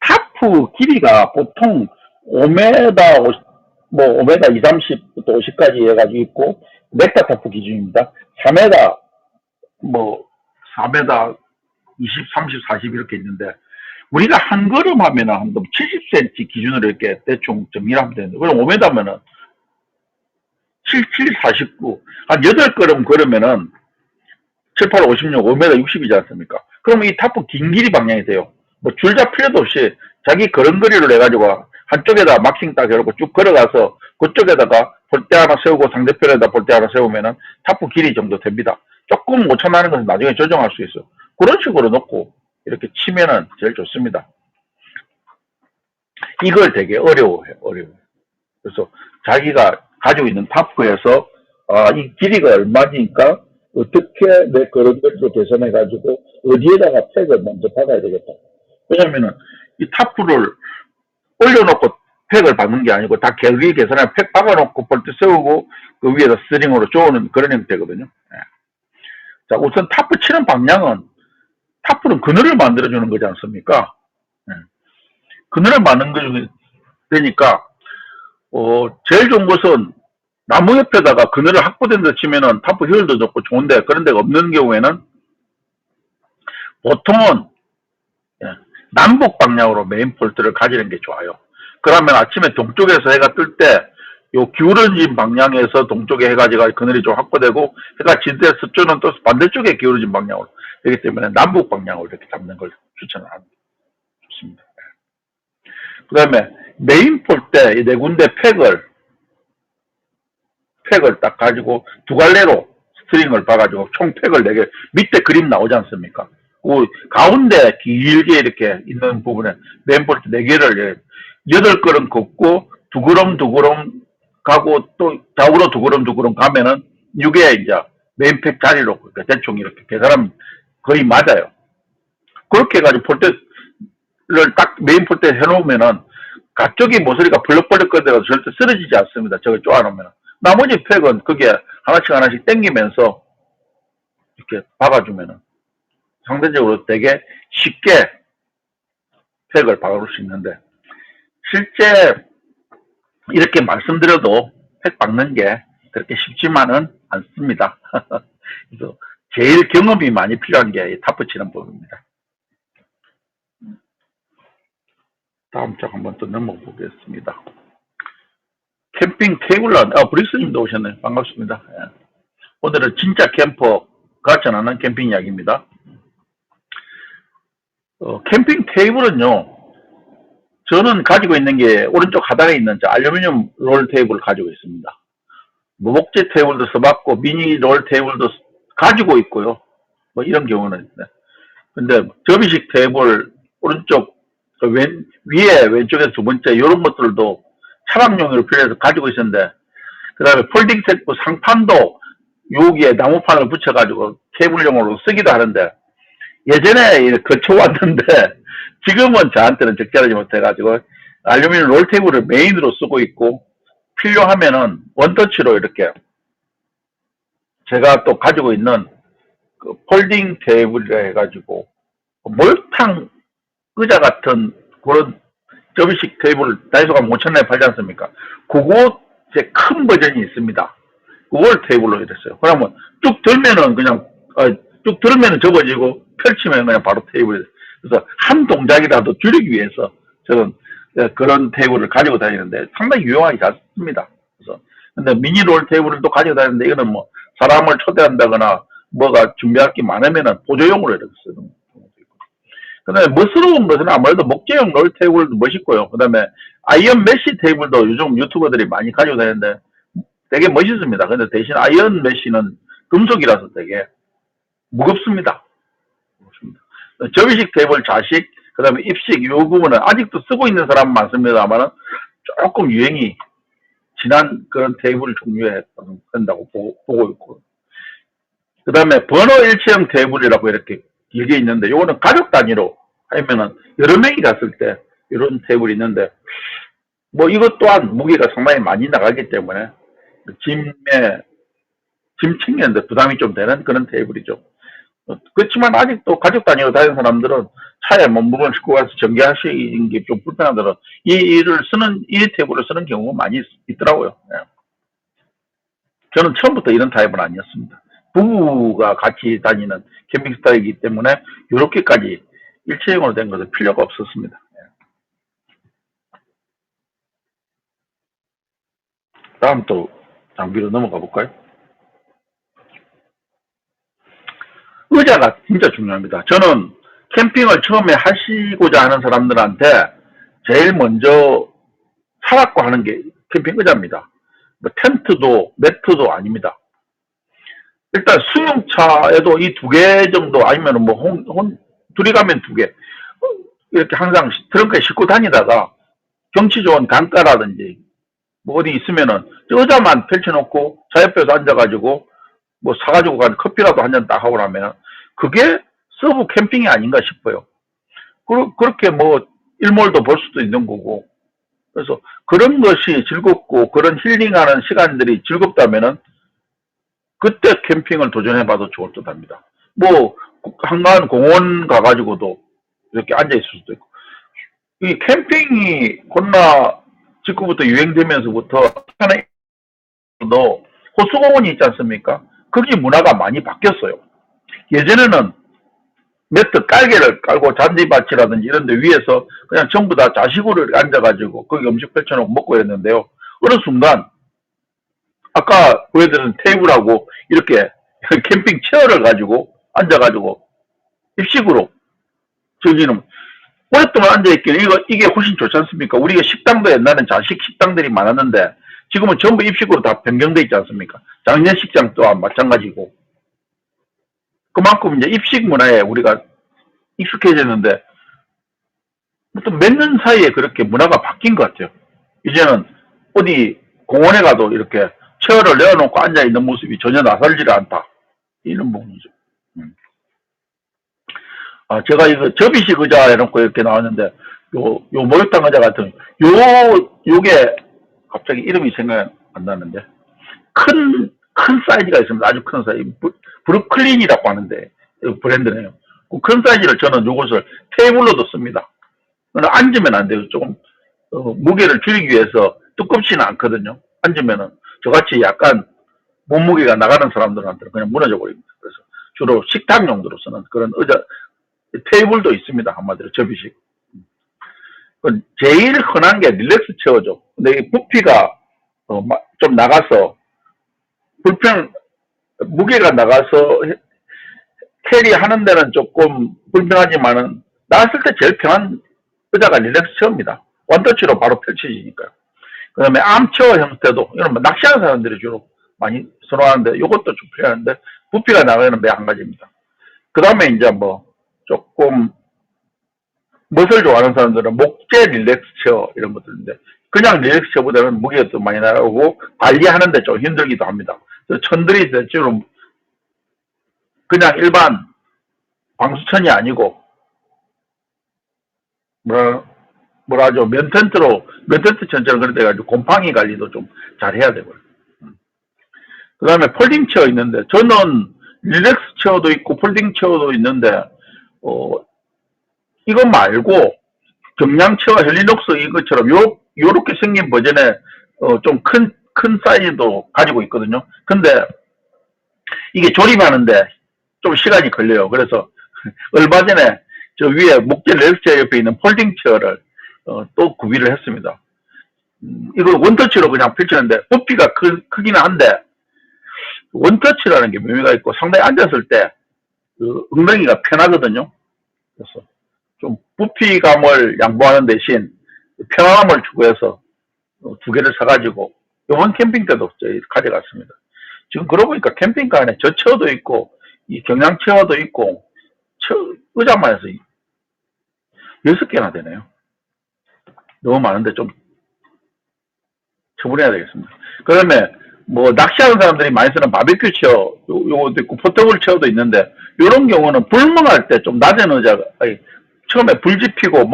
타프 길이가 보통 5m, 뭐 5m 2, 30부터 50까지 해가지고 있고, 메타 타프 기준입니다. 4m, 뭐 4m 20, 30, 40 이렇게 있는데, 우리가 한 걸음 하면은 한 70cm 기준으로 이렇게 대충 정리를 하면 되는데, 그럼 5m면은 7, 7, 49, 한 8걸음 걸으면은 7, 8, 56, 5m 60이지 않습니까? 그러면 이 타프 긴 길이 방향이 돼요. 뭐 줄잡 필요도 없이 자기 걸음걸이를 해가지고 한쪽에다 막싱 딱 해놓고 쭉 걸어가서 그쪽에다가 볼대 하나 세우고 상대편에다 볼대 하나 세우면은 타프 길이 정도 됩니다. 조금 오차나는 것은 나중에 조정할 수 있어요. 그런 식으로 놓고 이렇게 치면은 제일 좋습니다. 이걸 되게 어려워해요. 그래서 자기가 가지고 있는 타프에서 이 길이가 얼마니까 어떻게 내 걸음걸이로 계산해가지고 어디에다가 팩을 먼저 박아야 되겠다. 왜냐면은 이 타프를 올려놓고 팩을 박는 게 아니고 다 길게 계산해 팩 박아놓고 볼트 세우고 그 위에다 스트링으로 조우는 그런 형태거든요. 예. 자, 우선 타프 치는 방향은, 타프는 그늘을 만들어주는 거지 않습니까? 예. 그늘을 만드는 되니까 제일 좋은 것은 나무 옆에다가 그늘을 확보된 데 치면은 타프 효율도 좋고 좋은데, 그런 데가 없는 경우에는 보통은 남북 방향으로 메인 폴트를 가지는 게 좋아요. 그러면 아침에 동쪽에서 해가 뜰 때 요 기울어진 방향에서 동쪽에 해가 지가 그늘이 좀 확보되고, 해가 질 때 서쪽은 또 반대쪽에 기울어진 방향으로 되기 때문에 남북 방향으로 이렇게 잡는 걸 추천을 합니다. 좋습니다. 그 다음에 메인 폴대 이 네 군데 팩을 딱 가지고 두 갈래로 스트링을 봐가지고 총 팩을 4개, 밑에 그림 나오지 않습니까? 그 가운데 길게 이렇게 있는 부분에 맨볼트 4개를 8걸음 걷고 2걸음 가고 또 좌우로 2걸음 가면은 이게 이제 메인팩 자리로 그러니까 대충 이렇게 계산하면 거의 맞아요. 그렇게 해가지고 폴대를 딱 메인 폴대 해놓으면은 가쪽이 모서리가 벌럭벌럭 거려서 절대 쓰러지지 않습니다. 저걸 쪼아놓으면. 나머지 팩은 그게 하나씩 당기면서 이렇게 박아주면은 상대적으로 되게 쉽게 팩을 박을 수 있는데, 실제 이렇게 말씀드려도 팩 박는 게 그렇게 쉽지만은 않습니다. 그래서 제일 경험이 많이 필요한 게 타프 치는 법입니다. 다음 장 한번 또 넘어보겠습니다. 캠핑 테이블러, 브릭스님도 오셨네요. 반갑습니다. 예. 오늘은 진짜 캠퍼가 전하는 캠핑 이야기입니다. 캠핑 테이블은요, 저는 가지고 있는 게 오른쪽 하단에 있는 알루미늄 롤 테이블을 가지고 있습니다. 무복제 테이블도 써봤고 미니 롤 테이블도 가지고 있고요. 뭐 이런 경우는. 근데 접이식 테이블 오른쪽 위에 왼쪽에 두 번째 이런 것들도 차박용으로 필요해서 가지고 있었는데, 그 다음에 폴딩 세트 상판도 여기에 나무판을 붙여가지고 테이블용으로 쓰기도 하는데, 예전에 거쳐왔는데 지금은 저한테는 적절하지 못해가지고 알루미늄 롤 테이블을 메인으로 쓰고 있고, 필요하면은 원터치로 이렇게 제가 또 가지고 있는 그 폴딩 테이블이라 해가지고 몰탕 의자 같은 그런 접이식 테이블 다이소 가면 5,000원에 팔지 않습니까? 그거 제 큰 버전이 있습니다. 그걸 테이블로 이랬어요. 그러면 쭉 들면은 그냥 쭉 들면은 접어지고 펼치면 그냥 바로 테이블이. 그래서 한 동작이라도 줄이기 위해서 저는 그런 테이블을 가지고 다니는데 상당히 유용하게 잘 씁니다. 그래서 근데 미니 롤 테이블을 또 가지고 다니는데, 이거는 뭐 사람을 초대한다거나 뭐가 준비할 게 많으면은 보조용으로 이렇게 쓰는 경우도 있고. 그 다음에 멋스러운 것은 아무래도 목재용 롤 테이블도 멋있고요. 그 다음에 아이언 메쉬 테이블도 요즘 유튜버들이 많이 가지고 다니는데 되게 멋있습니다. 근데 대신 아이언 메쉬는 금속이라서 되게 무겁습니다. 접이식 테이블 좌식, 그 다음에 입식, 이 부분은 아직도 쓰고 있는 사람 많습니다만은 조금 유행이 지난 그런 테이블 종류에 한다고 보고 있고. 그 다음에 버너 일체형 테이블이라고 이렇게 길게 있는데, 요거는 가족 단위로 하면은 여러 명이 갔을 때 이런 테이블이 있는데, 뭐 이것 또한 무게가 상당히 많이 나가기 때문에 짐 챙기는데 부담이 좀 되는 그런 테이블이죠. 그렇지만 아직도 가족 단위로 다니는 사람들은 차에 뭐 물건을 싣고 가서 전기하시는 게 좀 불편하더라도 이 테이블을 쓰는 경우가 많이 있더라고요. 네. 저는 처음부터 이런 타입은 아니었습니다. 부부가 같이 다니는 캠핑 스타일이기 때문에 이렇게까지 일체형으로 된 것은 필요가 없었습니다. 다음 또 장비로 넘어가 볼까요? 의자가 진짜 중요합니다. 저는 캠핑을 처음에 하시고자 하는 사람들한테 제일 먼저 사갖고 하는 게 캠핑 의자입니다. 뭐 텐트도 매트도 아닙니다. 일단 승용차에도 이 2개 정도, 아니면 뭐 둘이 가면 2개 이렇게 항상 트렁크에 싣고 다니다가 경치 좋은 강가라든지 뭐 어디 있으면은 의자만 펼쳐놓고 차 옆에서 앉아가지고 뭐 사가지고 간 커피라도 한 잔 딱 하고 나면 그게 서브 캠핑이 아닌가 싶어요. 그렇게 뭐 일몰도 볼 수도 있는 거고. 그래서 그런 것이 즐겁고 그런 힐링하는 시간들이 즐겁다면은 그때 캠핑을 도전해봐도 좋을 듯 합니다. 뭐 한가한 공원 가가지고도 이렇게 앉아있을 수도 있고. 이 캠핑이 코로나 직후부터 유행되면서부터 호수공원이 있지 않습니까? 거기 문화가 많이 바뀌었어요. 예전에는 매트 깔개를 깔고 잔디밭이라든지 이런 데 위에서 그냥 전부 다 좌식으로 앉아가지고 거기 음식 펼쳐놓고 먹고 했는데요. 어느 순간 아까 보여드린 테이블하고 이렇게 캠핑 체어를 가지고 앉아가지고 입식으로 저기는 오랫동안 앉아있기는 이게 훨씬 좋지 않습니까? 우리가 식당도 옛날엔 자식 식당들이 많았는데 지금은 전부 입식으로 다 변경되어 있지 않습니까? 장례식장 또한 마찬가지고. 그만큼 이제 입식 문화에 우리가 익숙해졌는데 몇 년 사이에 그렇게 문화가 바뀐 것 같아요. 이제는 어디 공원에 가도 이렇게 체어를 내어놓고 앉아있는 모습이 전혀 낯설지가 않다. 이런 부분이죠. 제가 이거 접이식 의자 해놓고 이렇게 나왔는데, 요 목욕탕 의자 같은, 요게 갑자기 이름이 생각 안 나는데, 큰 사이즈가 있습니다. 아주 큰 사이즈. 브루클린이라고 하는데, 브랜드네요. 그 큰 사이즈를 저는 요것을 테이블로도 씁니다. 앉으면 안 돼요. 조금, 무게를 줄이기 위해서 두껍지는 않거든요. 앉으면은, 저같이 약간 몸무게가 나가는 사람들한테는 그냥 무너져 버립니다. 그래서 주로 식탁 용도로 쓰는 그런 의자, 테이블도 있습니다. 한마디로 접이식. 제일 흔한 게 릴렉스 체어죠. 근데 이 부피가 좀 나가서 무게가 나가서 캐리하는 데는 조금 불편하지만은 나왔을 때 제일 편한 의자가 릴렉스 체어입니다. 원터치로 바로 펼쳐지니까요. 그 다음에 암체어 형태도 이런 낚시하는 사람들이 주로 많이 선호하는데 이것도 좀 필요한데 부피가 나가는 게 한 가지입니다. 그 다음에 이제 조금 멋을 좋아하는 사람들은 목재 릴렉스 체어 이런 것들인데 그냥 릴렉스 체어보다는 무게가 더 많이 나가고 관리하는데 좀 힘들기도 합니다. 그래서 천들이 대체로 그냥 일반 방수천이 아니고 뭐라죠 면텐트 천처럼 그런 데 가지고 곰팡이 관리도 좀 잘 해야 되고요. 그 다음에 폴딩 체어 있는데 저는 릴렉스 체어도 있고 폴딩 체어도 있는데 이거 말고 경량 체어 헬리녹스 이것처럼 요렇게 생긴 버전의 좀 큰 사이즈도 가지고 있거든요. 근데 이게 조립하는데 좀 시간이 걸려요. 그래서 얼마 전에 저 위에 목재 릴렉스 체어 옆에 있는 폴딩 체어를 또 구비를 했습니다. 이걸 원터치로 그냥 펼치는데 부피가 크기는 한데 원터치라는 게 묘미가 있고 상당히 앉았을 때 엉덩이가 편하거든요. 그래서 좀 부피감을 양보하는 대신 편안함을 추구해서 두 개를 사가지고 이번 캠핑 때도 저희 가져갔습니다. 지금 그러고 보니까 캠핑카 안에 저 체어도 있고 이 경량 체어도 있고 의자만 해서 6개나 되네요. 너무 많은데 좀 처분해야 되겠습니다. 그다음에 낚시하는 사람들이 많이 쓰는 바베큐 체어 요것도 있고 포터블 체어도 있는데 이런 경우는 불멍할 때 좀 낮은 의자가 처음에 불 지피고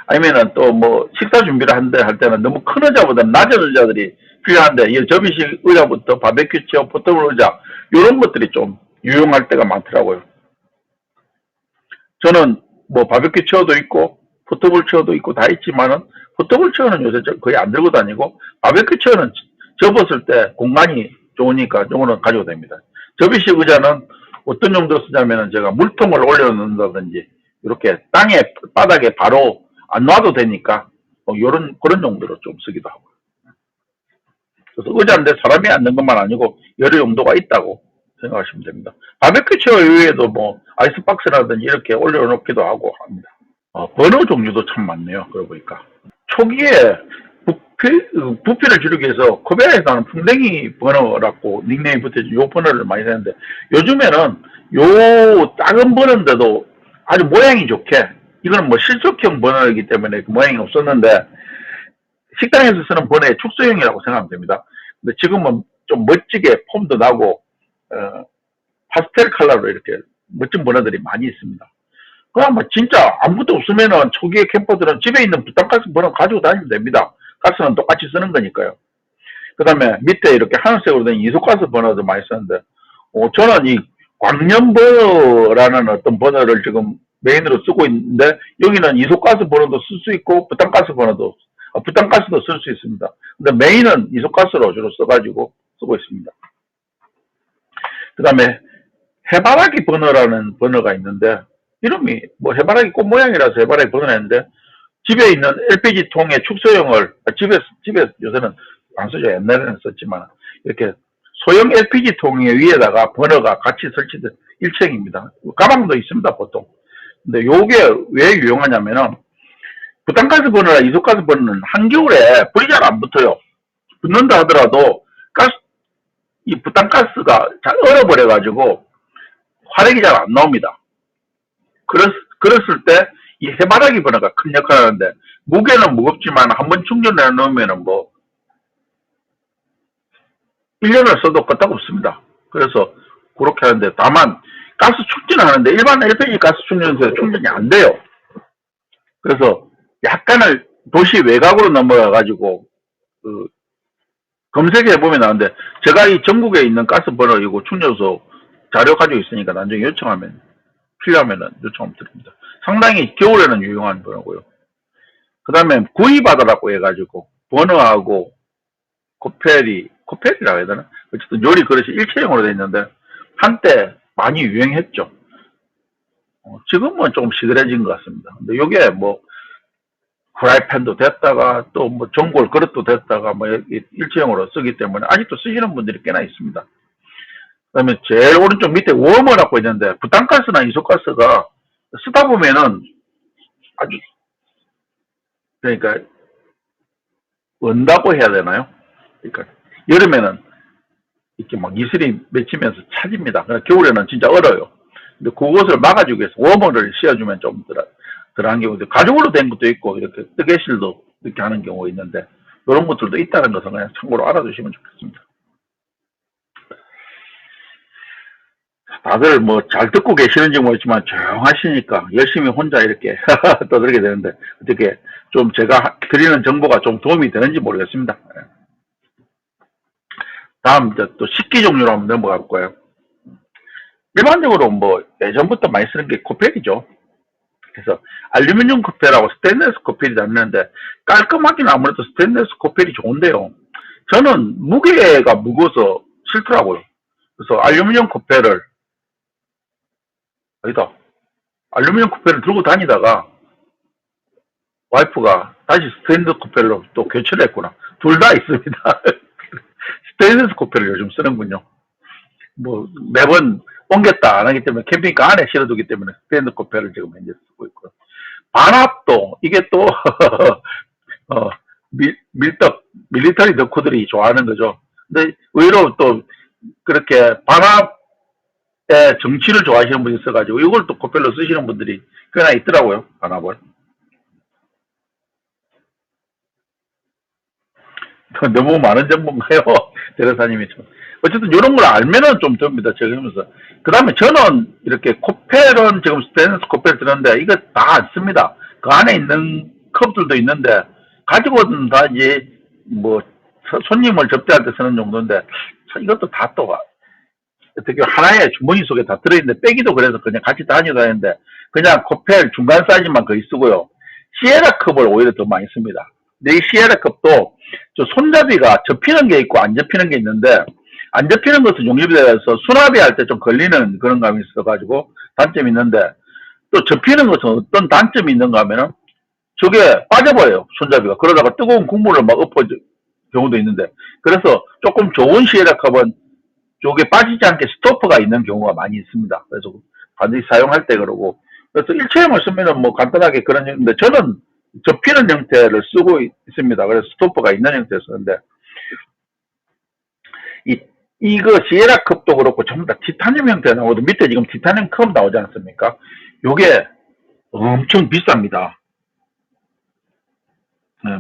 아니면은 또 식사 준비를 할 때는 너무 큰 의자보다 낮은 의자들이 필요한데 이 접이식 의자부터 바베큐 체어, 포터블 의자 이런 것들이 좀 유용할 때가 많더라고요. 저는 바베큐 체어도 있고 포터블 체어도 있고 다 있지만은 포터블 체어는 요새 거의 안 들고 다니고 바베큐 체어는 접었을 때 공간이 좋으니까 이거는 가져도 됩니다. 접이식 의자는 어떤 용도로 쓰냐면은 제가 물통을 올려놓는다든지 이렇게 바닥에 바로 안 놔도 되니까 그런 용도로 좀 쓰기도 하고요. 그래서 의자인데 사람이 앉는 것만 아니고 여러 용도가 있다고 생각하시면 됩니다. 바베큐 체어 이외에도 아이스박스라든지 이렇게 올려놓기도 하고 합니다. 버너 종류도 참 많네요. 그러고 보니까 초기에 부피를 줄이기 위해서 코베라에서 나는 풍뎅이 버너라고 닉네임이 붙어진 요 버너를 많이 쓰는데 요즘에는 요 작은 버너인데도 아주 모양이 좋게 이거는 실속형 버너이기 때문에 그 모양이 없었는데 식당에서 쓰는 버너의 축소형이라고 생각하면 됩니다. 근데 지금은 좀 멋지게 폼도 나고 파스텔 컬러로 이렇게 멋진 버너들이 많이 있습니다. 그냥 진짜 아무것도 없으면은 초기에 캠퍼들은 집에 있는 부탄가스 버너 가지고 다니면 됩니다. 가스는 똑같이 쓰는 거니까요. 그 다음에 밑에 이렇게 하늘색으로 된 이소가스 버너도 많이 쓰는데 저는 이 광년 버너라는 어떤 버너를 지금 메인으로 쓰고 있는데 여기는 이소가스 버너도 쓸 수 있고 부탄가스 부탄가스도 쓸 수 있습니다. 근데 메인은 이소가스로 주로 써가지고 쓰고 있습니다. 그 다음에 해바라기 버너라는 버너가 있는데 이름이 해바라기 꽃 모양이라서 해바라기 버너가 있는데 집에 있는 LPG 통의 축소용을 집에 요새는 안 쓰죠. 옛날에는 썼지만 이렇게 소형 LPG 통 위에다가 버너가 같이 설치된 일체형입니다. 가방도 있습니다 보통. 근데 요게 왜 유용하냐면은 부탄가스 버너나 이소가스 버너는 한겨울에 불이 잘 안 붙어요. 붙는다 하더라도 이 부탄가스가 잘 얼어버려 가지고 화력이 잘 안 나옵니다. 그랬을 때 이 해바라기 번호가 큰 역할을 하는데, 무게는 무겁지만 한번 충전해 놓으면은 뭐 1년을 써도 끄떡없습니다. 그래서 그렇게 하는데, 다만 가스 충전하는데 일반 LPG 가스 충전소에 충전이 안 돼요. 그래서 약간을 도시 외곽으로 넘어가 가지고 그 검색해 보면 나오는데, 제가 이 전국에 있는 가스 번호 이거 충전소 자료 가지고 있으니까 나중에 요청하면, 필요하면은 요청 드립니다. 상당히 겨울에는 유용한 번호고요. 그 다음에 구이바다라고 해가지고 번호하고 코펠이라고 해야 되나? 어쨌든 요리 그릇이 일체형으로 되어 있는데, 한때 많이 유행했죠. 지금은 조금 시들해진 것 같습니다. 근데 요게 뭐 프라이팬도 됐다가 또 뭐 전골 그릇도 됐다가 뭐 일체형으로 쓰기 때문에 아직도 쓰시는 분들이 꽤나 있습니다. 그다음에 제일 오른쪽 밑에 워머라고 있는데, 부탄가스나 이소가스가 쓰다 보면은 아주, 그러니까 언다고 해야 되나요? 그러니까 여름에는 이렇게 막 이슬이 맺히면서 차집니다. 그러니까 겨울에는 진짜 얼어요. 근데 그것을 막아주기 위해서 워머를 씌워주면 좀 덜한 경우도, 가죽으로 된 것도 있고 이렇게 뜨개실도 이렇게 하는 경우가 있는데, 이런 것들도 있다는 것을 그냥 참고로 알아두시면 좋겠습니다. 다들 뭐 잘 듣고 계시는지 모르지만 조용하시니까 열심히 혼자 이렇게 떠들게 되는데, 어떻게 좀 제가 드리는 정보가 좀 도움이 되는지 모르겠습니다. 다음 이제 또 식기 종류로 한번 넘어가 볼 거예요. 일반적으로 뭐 예전부터 많이 쓰는 게 코펠이죠. 그래서 알루미늄 코펠하고 스테인리스 코펠이 있는데, 깔끔하기는 아무래도 스테인리스 코펠이 좋은데요. 저는 무게가 무거워서 싫더라고요. 그래서 알루미늄 코펠을, 아니다, 알루미늄 코펠을 들고 다니다가 와이프가 다시 스테인리스 코펠로 또 교체를 했구나. 둘 다 있습니다. 스테인리스 코펠을 요즘 쓰는군요. 뭐 매번 옮겼다 안 하기 때문에 캠핑카 안에 실어두기 때문에 스테인리스 코펠을 지금 현재 쓰고 있고요. 반합도 이게 또 밀떡 밀리터리 덕후들이 좋아하는 거죠. 근데 의외로 또 그렇게 반합의 정치를 좋아하시는 분이 있어가지고 이걸 또 코펠로 쓰시는 분들이 꽤나 있더라고요. 반합을. 너무 많은 정보인가요? 대대사님이 좀. 어쨌든 이런 걸 알면은 좀 됩니다. 제가 하면서. 그 다음에 저는 이렇게 코펠은 지금 스테인리스 코펠 드는데 이거 다 안 씁니다. 그 안에 있는 컵들도 있는데, 가지고는 다 이제 뭐 손님을 접대할 때 쓰는 정도인데, 이것도 다 또 어떻게 하나의 주머니 속에 다 들어있는데, 빼기도 그래서 그냥 같이 다니는데 그냥 코펠 중간 사이즈만 거의 쓰고요. 시에라 컵을 오히려 더 많이 씁니다. 근데 이 시에라 컵도 저 손잡이가 접히는 게 있고 안 접히는 게 있는데, 안 접히는 것은 용접이 되어서 수납이 할 때 좀 걸리는 그런 감이 있어가지고 단점이 있는데, 또 접히는 것은 어떤 단점이 있는가 하면은 저게 빠져버려요, 손잡이가. 그러다가 뜨거운 국물을 막 엎어질 경우도 있는데, 그래서 조금 좋은 시에라컵은 저게 빠지지 않게 스토퍼가 있는 경우가 많이 있습니다. 그래서 반드시 사용할 때 그러고, 그래서 일체형을 쓰면은 뭐 간단하게 그런 형인데, 저는 접히는 형태를 쓰고 있습니다. 그래서 스토퍼가 있는 형태를 쓰는데, 이거 시에라 컵도 그렇고 전부 다 티타늄 형태 나오고, 밑에 지금 티타늄 컵 나오지 않습니까? 요게 엄청 비쌉니다.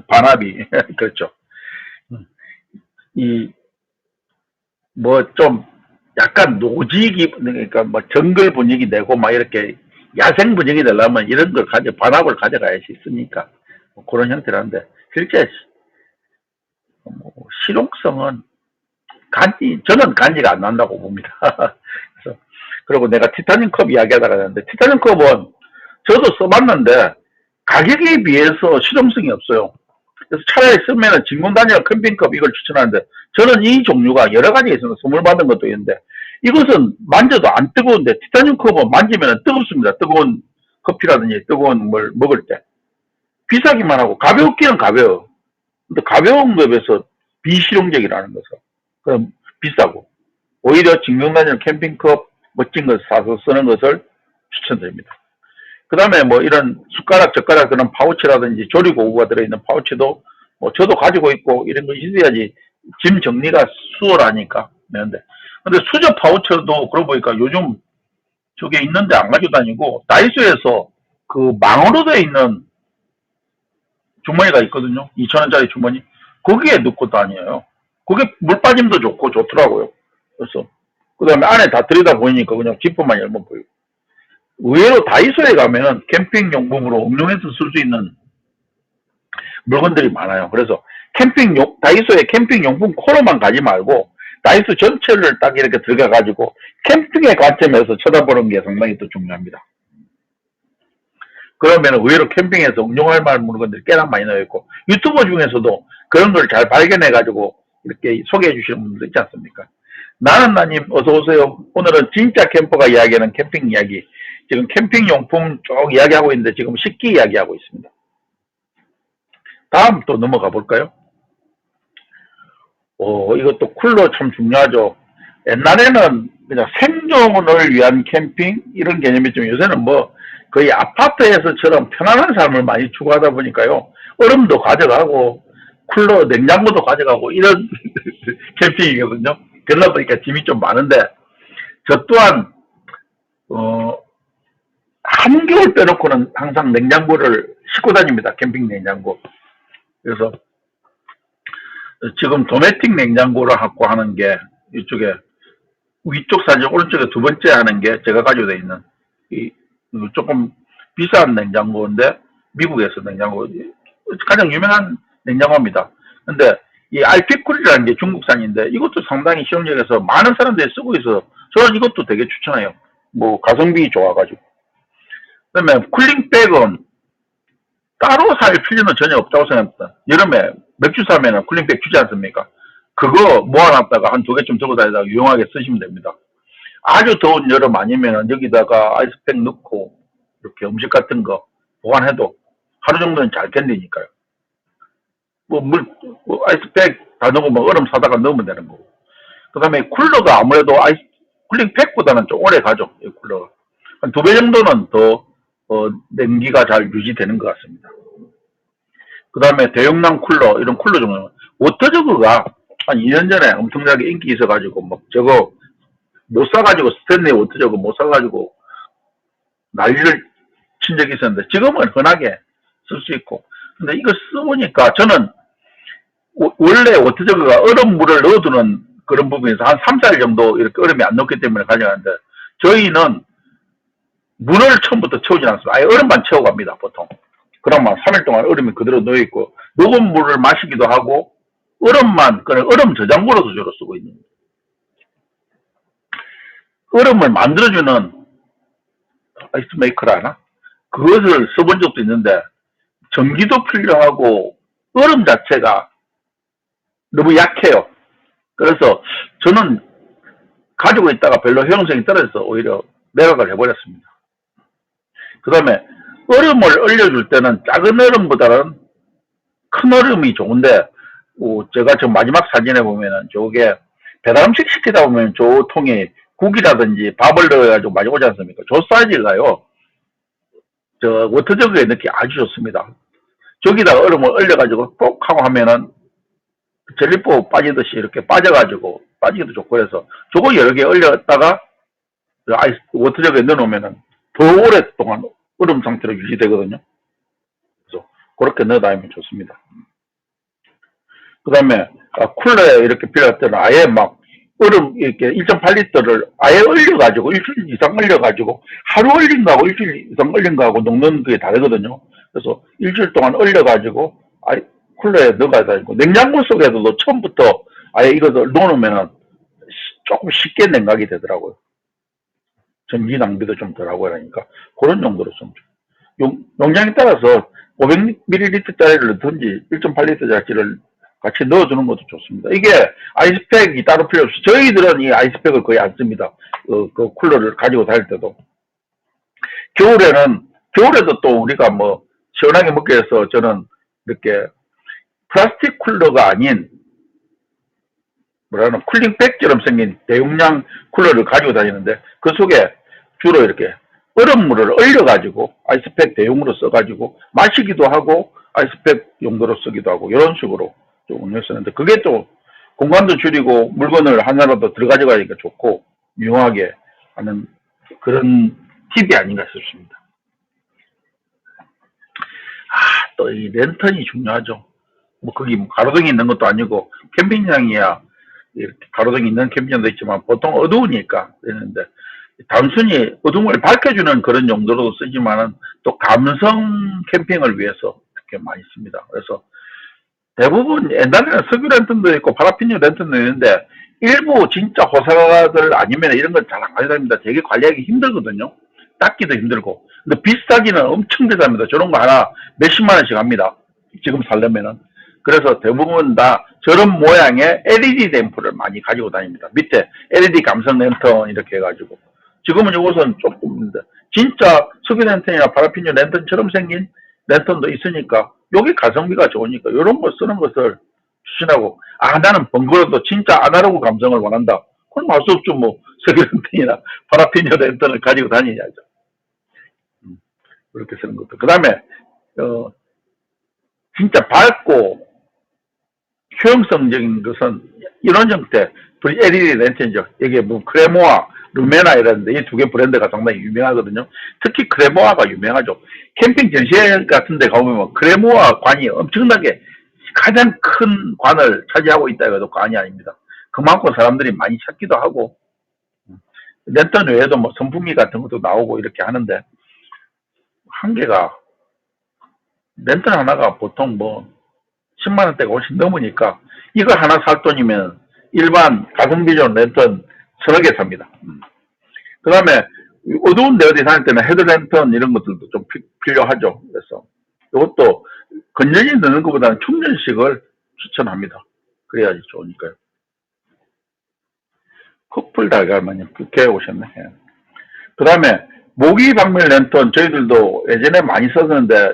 반합이. 그렇죠. 뭐 좀 약간 노지기, 그러니까 뭐 정글 분위기 내고 막 이렇게 야생 분위기 내려면 이런 걸 반합을 가져가야지 있으니까 뭐 그런 형태라는데, 실제 뭐 실용성은 저는 간지가 안 난다고 봅니다. 그래서, 그리고 내가 티타늄 컵 이야기하다가 했는데, 티타늄 컵은 저도 써봤는데 가격에 비해서 실용성이 없어요. 그래서 차라리 쓰면은 진공단열 캠핑컵 이걸 추천하는데, 저는 이 종류가 여러 가지 있습니다. 선물 받은 것도 있는데, 이것은 만져도 안 뜨거운데, 티타늄 컵은 만지면 뜨겁습니다. 뜨거운 커피라든지 뜨거운 뭘 먹을 때. 비싸기만 하고 가볍기는 가벼워. 근데 가벼운 것에서 비실용적이라는 것은 그럼 비싸고, 오히려 진공단열 캠핑컵 멋진 걸 사서 쓰는 것을 추천드립니다. 그 다음에 뭐 이런 숟가락, 젓가락 그런 파우치라든지 조리고구가 들어있는 파우치도 뭐 저도 가지고 있고, 이런 거 있어야지 짐 정리가 수월하니까. 근데 수저 파우치도 그러고 보니까 요즘 저게 있는데 안 가지고 다니고, 다이소에서 그 망으로 되어 있는 주머니가 있거든요. 2,000원짜리 주머니. 거기에 넣고 다녀요. 그게 물 빠짐도 좋고 좋더라고요. 그래서 그 다음에 안에 다 들여다 보이니까 그냥 지퍼만 열면 보이고. 의외로 다이소에 가면은 캠핑용품으로 응용해서 쓸 수 있는 물건들이 많아요. 그래서 다이소에 캠핑용품 코너만 가지 말고 다이소 전체를 딱 이렇게 들어가 가지고 캠핑의 관점에서 쳐다보는 게 상당히 또 중요합니다. 그러면 의외로 캠핑에서 응용할 만한 물건들이 꽤나 많이 나와 있고, 유튜버 중에서도 그런 걸 잘 발견해 가지고 이렇게 소개해 주시는 분들 있지 않습니까? 나는나님 어서 오세요. 오늘은 진짜 캠퍼가 이야기하는 캠핑 이야기. 지금 캠핑용품 쭉 이야기하고 있는데 지금 식기 이야기하고 있습니다. 다음 또 넘어가 볼까요? 이것도 쿨러 참 중요하죠. 옛날에는 그냥 생존을 위한 캠핑 이런 개념이지만 요새는 뭐 거의 아파트에서처럼 편안한 삶을 많이 추구하다 보니까요. 얼음도 가져가고 쿨러 냉장고도 가져가고 이런 캠핑이거든요. 그러다 보니까 짐이 좀 많은데 저 또한 한겨울 빼놓고는 항상 냉장고를 싣고 다닙니다. 캠핑 냉장고. 그래서 지금 도메틱 냉장고를 갖고 하는 게 이쪽에 위쪽 사진 오른쪽에 두 번째 하는 게 제가 가지고 있는 이 조금 비싼 냉장고인데 미국에서 냉장고 가장 유명한 냉장고입니다. 근데 이 알피쿨이라는 게 중국산인데 이것도 상당히 시험역에서 많은 사람들이 쓰고 있어서 저는 이것도 되게 추천해요. 뭐 가성비 좋아가지고. 그다음에 쿨링백은 따로 살 필요는 전혀 없다고 생각합니다. 여름에 맥주 사면은 쿨링백 주지 않습니까? 그거 모아놨다가 한 2개쯤 들고 다니다가 유용하게 쓰시면 됩니다. 아주 더운 여름 아니면은 여기다가 아이스팩 넣고 이렇게 음식 같은 거 보관해도 하루 정도는 잘 견디니까요. 아이스팩 다 넣으면 얼음 사다가 넣으면 되는 거고. 그 다음에 쿨러가 아무래도 쿨링팩보다는 좀 오래 가죠. 이 쿨러가. 한 2배 정도는 더 냉기가 잘 유지되는 것 같습니다. 그 다음에 대용량 쿨러, 이런 쿨러 종류. 워터저그가 한 2년 전에 엄청나게 인기 있어가지고, 막 저거 못 사가지고, 스탠리 워터저그 못 사가지고 난리를 친 적이 있었는데, 지금은 흔하게 쓸 수 있고. 근데 이거 써보니까 저는 원래 워터저그가 얼음물을 넣어두는 그런 부분에서 한 3, 4일 정도 이렇게 얼음이 안 녹기 때문에 가져가는데, 저희는 물을 처음부터 채우지 않습니다. 아예 얼음만 채우고 갑니다, 보통. 그러면 3일 동안 얼음이 그대로 놓여있고, 녹은 물을 마시기도 하고, 얼음만, 그냥 얼음 저장고로도 주로 쓰고 있는 거예요. 얼음을 만들어주는 아이스메이커라나? 그것을 써본 적도 있는데, 전기도 필요하고, 얼음 자체가 너무 약해요. 그래서 저는 가지고 있다가 별로 효용성이 떨어져서 오히려 매각을 해버렸습니다. 그 다음에 얼음을 얼려줄 때는 작은 얼음보다는 큰 얼음이 좋은데, 제가 지금 마지막 사진에 보면은 저게 배달 음식 시키다 보면 저 통에 국이라든지 밥을 넣어가지고 많이 오지 않습니까? 저 사이즈가요, 저 워터저그에 넣기 아주 좋습니다. 저기다가 얼음을 얼려가지고 꼭 하고 하면은 젤리포 빠지듯이 이렇게 빠져가지고 빠지기도 좋고 해서 저거 여러 개 얼렸다가 워터저그에 넣어놓으면은 더 오랫동안 얼음 상태로 유지되거든요. 그래서 그렇게 넣어다니면 좋습니다. 그 다음에 쿨러에 이렇게 필요할 때는 아예 막 얼음 이렇게 1.8리터를 아예 얼려가지고 일주일 이상 얼려가지고 하루 얼린 거하고 일주일 이상 얼린 거하고 녹는 그게 다르거든요. 그래서 일주일 동안 얼려가지고 쿨러에 넣어가야 되고, 냉장고 속에서도 처음부터 아예 이것을 넣어놓으면은 조금 쉽게 냉각이 되더라고요. 전기 낭비도 좀 덜하고 하니까 그런 용도로 좀 용량에 따라서 500ml짜리를 넣든지 1.8리터짜리를 같이 넣어주는 것도 좋습니다. 이게 아이스팩이 따로 필요 없이 저희들은 이 아이스팩을 거의 안 씁니다. 그 쿨러를 가지고 다닐 때도. 겨울에도 또 우리가 뭐 시원하게 먹기 위해서 저는 이렇게 플라스틱 쿨러가 아닌 뭐라나 쿨링백처럼 생긴 대용량 쿨러를 가지고 다니는데 그 속에 주로 이렇게 얼음물을 얼려가지고 아이스팩 대용으로 써가지고 마시기도 하고 아이스팩 용도로 쓰기도 하고 이런 식으로 좀 운영했었는데, 그게 또 공간도 줄이고 물건을 하나라도 들어가져 가니까 좋고 유용하게 하는 그런 팁이 아닌가 싶습니다. 또 이 랜턴이 중요하죠. 뭐 거기 뭐 가로등이 있는 것도 아니고 캠핑장이야 이렇게 가로등이 있는 캠핑장도 있지만 보통 어두우니까 되는데 단순히 어둠을 밝혀주는 그런 용도로도 쓰지만은 또 감성 캠핑을 위해서 이렇게 많이 씁니다. 그래서 대부분 옛날에는 석유 랜턴도 있고 파라핀 랜턴도 있는데 일부 진짜 호사가들 아니면 이런 건 잘 안 가져다닙니다. 되게 관리하기 힘들거든요. 닦기도 힘들고. 근데 비싸기는 엄청 비쌉니다. 저런 거 하나 몇십만 원씩 합니다. 지금 살려면은. 그래서 대부분 다 저런 모양의 LED 램프를 많이 가지고 다닙니다. 밑에 LED 감성 랜턴 이렇게 해가지고. 지금은 이것은 조금 진짜 석유 랜턴이나 파라핀 랜턴처럼 생긴 랜턴도 있으니까 여기 가성비가 좋으니까 이런 거 쓰는 것을 추천하고 나는 번거로워도 진짜 아날로그 감성을 원한다. 그럼 할 수 없죠. 뭐 석유 랜턴이나 파라핀 랜턴을 가지고 다니야죠. 그렇게 쓰는 것도. 그 다음에 진짜 밝고 효용성적인 것은 이런 형태 LED 랜턴이죠. 이게 뭐 크레모아, 루메나 이랬는데 이 두 개 브랜드가 상당히 유명하거든요. 특히 크레모아가 유명하죠. 캠핑 전시회 같은 데 가보면 크레모아 관이 엄청나게 가장 큰 관을 차지하고 있다 해도 관이 아닙니다. 그만큼 사람들이 많이 찾기도 하고 랜턴 외에도 뭐 선풍기 같은 것도 나오고 이렇게 하는데 한 개가 랜턴 하나가 보통 뭐 10만 원대가 훨씬 넘으니까 이거 하나 살 돈이면 일반 가성비용 랜턴 서너 개 삽니다. 그 다음에 어두운 데 어디 다닐 때는 헤드랜턴 이런 것들도 좀 필요하죠. 그래서 이것도 건전지 넣는 것보다는 충전식을 추천합니다. 그래야지 좋으니까요. 커플 달걀만요. 그렇게 오셨네. 그 다음에 모기 방멸 랜턴 저희들도 예전에 많이 썼는데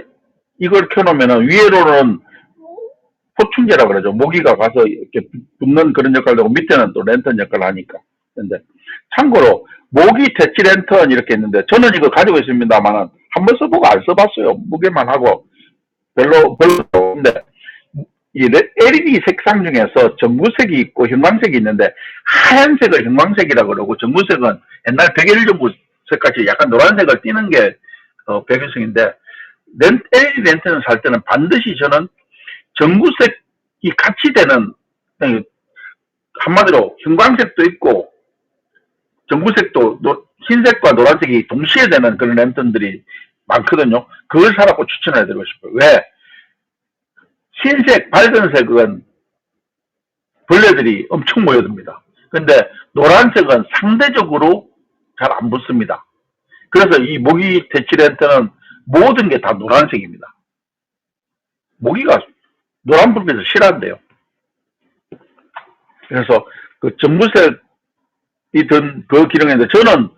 이걸 켜놓으면 위로는 포충제라 그러죠. 모기가 가서 이렇게 붙는 그런 역할도 하고 밑에는 또 랜턴 역할을 하니까. 근데 참고로 모기 퇴치 랜턴 이렇게 있는데 저는 이거 가지고 있습니다만은 한번 써보고 안 써봤어요. 무게만 하고 별로. 근데 이 LED 색상 중에서 전구색이 있고 형광색이 있는데 하얀색을 형광색이라고 그러고 전구색은 옛날 백일전구색같이 약간 노란색을 띠는 게 배경색인데 LED 랜턴을 살 때는 반드시 저는 전구색이 같이 되는 한마디로 형광색도 있고 전구색도 흰색과 노란색이 동시에 되는 그런 랜턴들이 많거든요. 그걸 사라고 추천해드리고 싶어요. 왜? 흰색, 밝은색은 벌레들이 엄청 모여듭니다. 근데 노란색은 상대적으로 잘 안 붙습니다. 그래서 이 모기 퇴치 랜턴은 모든 게 다 노란색입니다. 모기가 노란 불빛을 싫어한대요. 그래서 그 전구색이 든 그 기능인데 저는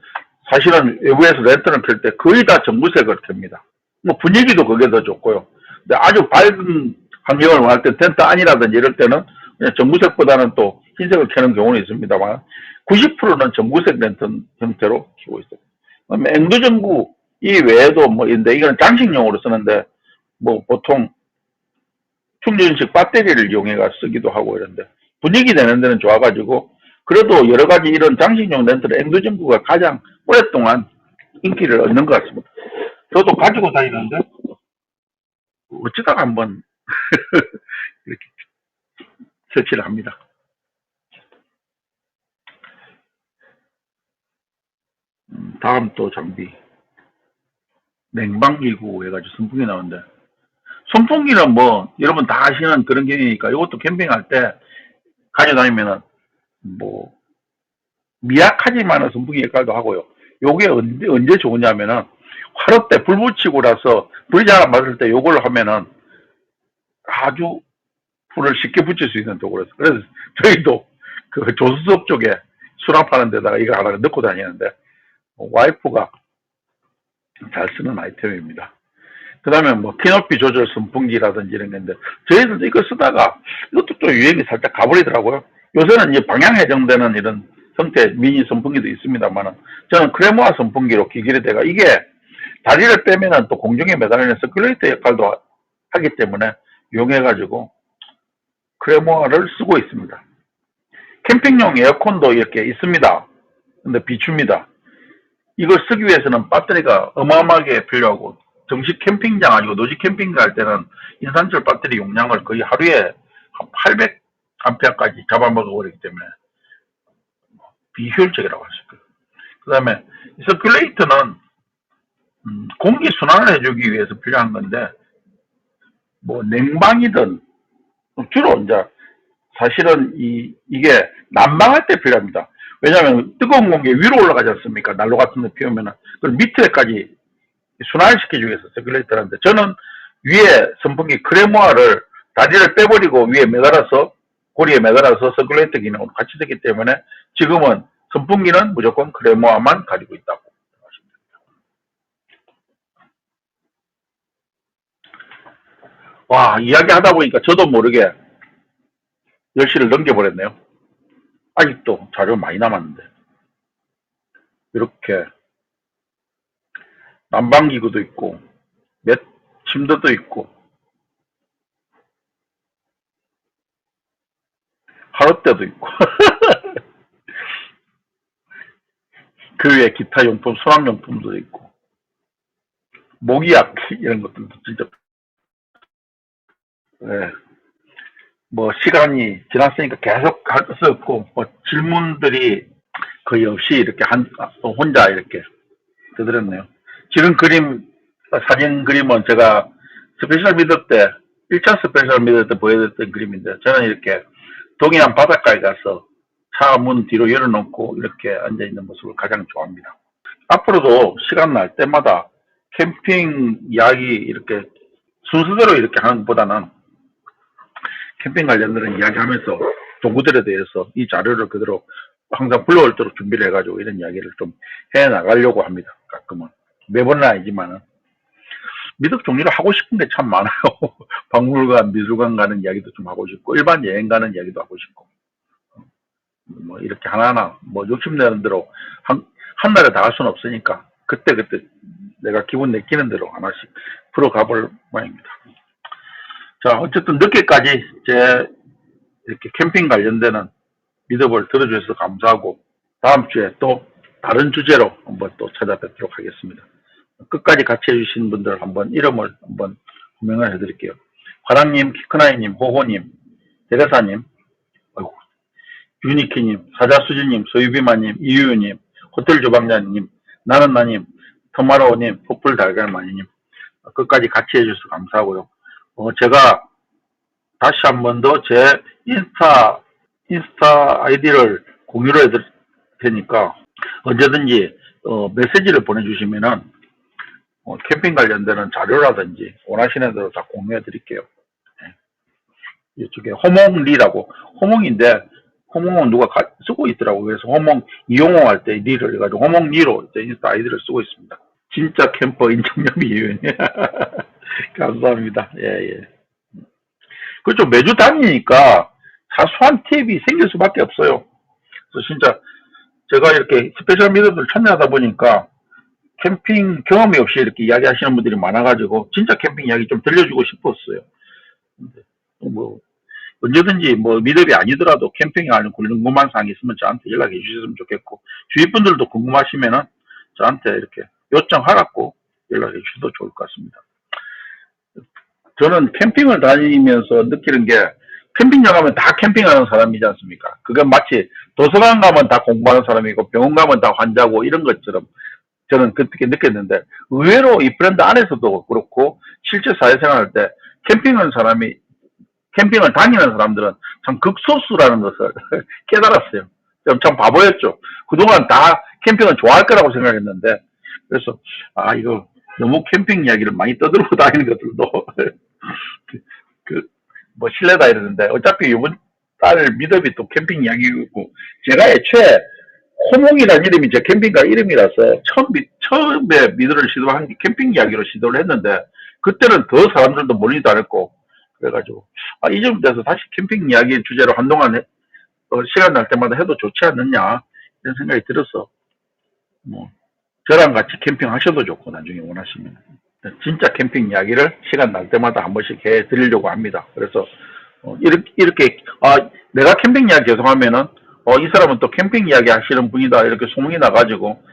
사실은 외부에서 랜턴을 켤 때 거의 다 전구색을 켭니다. 뭐 분위기도 그게 더 좋고요. 근데 아주 밝은 환경을 원할 때 텐트 안이라든지 이럴 때는 그냥 전구색보다는 또 흰색을 켜는 경우는 있습니다만 90%는 전구색 랜턴 형태로 켜고 있어요. 앵두전구 이 외에도 뭐 있는데 이거는 장식용으로 쓰는데 뭐 보통 충전식 배터리를 이용해가 쓰기도 하고 이런데 분위기 내는 데는 좋아가지고 그래도 여러 가지 이런 장식용 랜턴 앵두전구가 가장 오랫동안 인기를 얻는 것 같습니다. 저도 가지고 다니는데 어쩌다가 한번 이렇게 설치를 합니다. 다음 또 장비 냉방기구 해가지고 선풍기 나오는데 선풍기는 뭐 여러분 다 아시는 그런 기능이니까 이것도 캠핑할 때 가져다니면은 뭐 미약하지만은 선풍기 역할도 하고요. 요게 언제 좋으냐면은 화로 때 불 붙이고 나서 불이 잘 안 맞을 때 요걸 하면은 아주 불을 쉽게 붙일 수 있는 도구라서 그래서 저희도 그 조수석 쪽에 수납하는 데다가 이거 하나 넣고 다니는데 와이프가 잘 쓰는 아이템입니다. 그 다음에 뭐 키높이 조절 선풍기라든지 이런 건데 저희들도 이거 쓰다가 이것도 또 유행이 살짝 가버리더라고요. 요새는 이제 방향 해정되는 이런 형태 미니 선풍기도 있습니다만은 저는 크레모아 선풍기로 기기를대가 이게 다리를 빼면은 또 공중에 매달리는 서큘레이터 역할도 하기 때문에 이용해가지고 크레모아를 쓰고 있습니다. 캠핑용 에어컨도 이렇게 있습니다. 근데 비춥니다. 이걸 쓰기 위해서는 배터리가 어마어마하게 필요하고 정식 캠핑장 아니고 노지 캠핑 갈 때는 인산철 배터리 용량을 거의 하루에 한 800A까지 잡아먹어버리기 때문에 비효율적이라고 할 수 있거든요. 그 다음에 서큘레이터는 공기 순환을 해주기 위해서 필요한 건데, 뭐 냉방이든 주로 이제 사실은 이게 난방할 때 필요합니다. 왜냐하면 뜨거운 공기 위로 올라가지 않습니까? 난로 같은 데 피우면은 그걸 밑에까지 순환을 시켜주기 위해서 서큘레이터라는데, 저는 위에 선풍기 크레모아를 다리를 빼버리고 위에 매달아서 고리에 매달아서 서큘레이터 기능으로 같이 되기 때문에 지금은 선풍기는 무조건 크레모아만 가지고 있다고. 와, 이야기 하다 보니까 저도 모르게 10시를 넘겨버렸네요. 아직도 자료 많이 남았는데. 이렇게 난방기구도 있고, 침대도 있고, 하룻대도 있고, 그 위에 기타 용품, 수납용품도 있고, 모기약, 이런 것들도 진짜, 예, 뭐, 시간이 지났으니까 계속 할 수 없고, 뭐, 질문들이 거의 없이 이렇게 혼자 이렇게 드렸네요. 지금 사진 그림은 제가 스페셜 미드 때, 1차 스페셜 미드 때 보여드렸던 그림인데, 저는 이렇게 동해안 바닷가에 가서 차 문 뒤로 열어놓고 이렇게 앉아있는 모습을 가장 좋아합니다. 앞으로도 시간 날 때마다 캠핑 이야기 이렇게 순서대로 이렇게 하는 것보다는 캠핑 관련된 이야기하면서 동구들에 대해서 이 자료를 그대로 항상 불러올 때로 준비를 해가지고 이런 이야기를 좀 해나가려고 합니다. 가끔은. 매번은 아니지만은. 미덕 종류를 하고 싶은 게 참 많아요. 박물관, 미술관 가는 이야기도 좀 하고 싶고, 일반 여행 가는 이야기도 하고 싶고. 뭐, 이렇게 하나하나, 뭐, 욕심내는 대로, 한 달에 다 할 수는 없으니까, 그때그때 내가 기분 내키는 대로 하나씩 풀어가볼 모양입니다. 자, 어쨌든 늦게까지 이렇게 캠핑 관련되는 미덕을 들어주셔서 감사하고, 다음 주에 또 다른 주제로 한번 또 찾아뵙도록 하겠습니다. 끝까지 같이 해주신 분들 한번 이름을 한번 호명을 해드릴게요. 화랑님, 키크나이님, 호호님, 대대사님, 유니키님, 사자수지님, 소유비마님, 이유유님, 호텔주방장님, 나는나님, 토마로우님, 폭불달걀마니님, 끝까지 같이 해주셔서 감사하고요. 제가 다시 한 번 더 제 인스타 아이디를 공유를 해드릴 테니까 언제든지 메시지를 보내주시면은 캠핑 관련되는 자료라든지 원하시는 대로 다 공유해 드릴게요. 네. 이쪽에 호몽리라고, 호몽인데 호몽은 누가 쓰고 있더라고요. 그래서 호몽 이용호 할 때 리를 해가지고 호몽리로 인스타 아이디를 쓰고 있습니다. 진짜 캠퍼 인정념이 감사합니다. 예. 그렇죠. 매주 다니니까 사소한 팁이 생길 수밖에 없어요. 그래서 진짜 제가 이렇게 스페셜 미드들 참여하다 보니까 캠핑 경험이 없이 이렇게 이야기하시는 분들이 많아가지고 진짜 캠핑 이야기 좀 들려주고 싶었어요. 근데 뭐 언제든지 뭐 미드업이 아니더라도 캠핑에 관련 궁금한 사항이 있으면 저한테 연락해 주셨으면 좋겠고, 주위 분들도 궁금하시면은 저한테 이렇게 요청하라고 연락해 주셔도 좋을 것 같습니다. 저는 캠핑을 다니면서 느끼는 게, 캠핑장 가면 다 캠핑하는 사람이지 않습니까? 그건 마치 도서관 가면 다 공부하는 사람이고 병원 가면 다 환자고 이런 것처럼 저는 그렇게 느꼈는데, 의외로 이 브랜드 안에서도 그렇고 실제 사회생활 할 때 캠핑을 다니는 사람들은 참 극소수라는 것을 깨달았어요. 참 바보였죠. 그동안 다 캠핑을 좋아할 거라고 생각했는데, 그래서 이거 너무 캠핑 이야기를 많이 떠들고 다니는 것들도 뭐 실례다 이러는데, 어차피 이번 달 미더비 또 캠핑 이야기고, 제가 애초에 호몽이라는 이름이 제 캠핑카 이름이라서 처음에 미드를 시도한 게 캠핑 이야기로 시도를 했는데, 그때는 더 사람들도 몰리도 않았고, 그래가지고 이쯤 돼서 다시 캠핑 이야기 주제로 한동안 시간 날 때마다 해도 좋지 않느냐 이런 생각이 들어서, 뭐 저랑 같이 캠핑 하셔도 좋고, 나중에 원하시면 진짜 캠핑 이야기를 시간 날 때마다 한 번씩 해 드리려고 합니다. 그래서 이렇게 내가 캠핑 이야기 계속 하면은 이 사람은 또 캠핑 이야기 하시는 분이다 이렇게 소문이 나가지고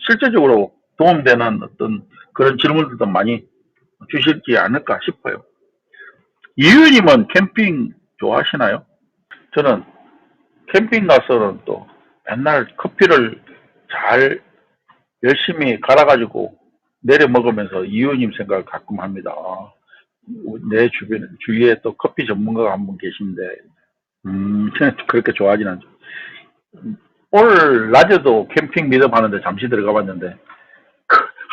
실제적으로 도움되는 어떤 그런 질문들도 많이 주실지 않을까 싶어요. 이 의원님은 캠핑 좋아하시나요? 저는 캠핑 가서는 또 맨날 커피를 잘 열심히 갈아가지고 내려 먹으면서 이 의원님 생각을 가끔 합니다. 내 주위에 또 커피 전문가가 한 분 계신데, 저는 그렇게 좋아하진 않죠. 오늘 낮에도 캠핑 미업 하는데 잠시 들어가 봤는데,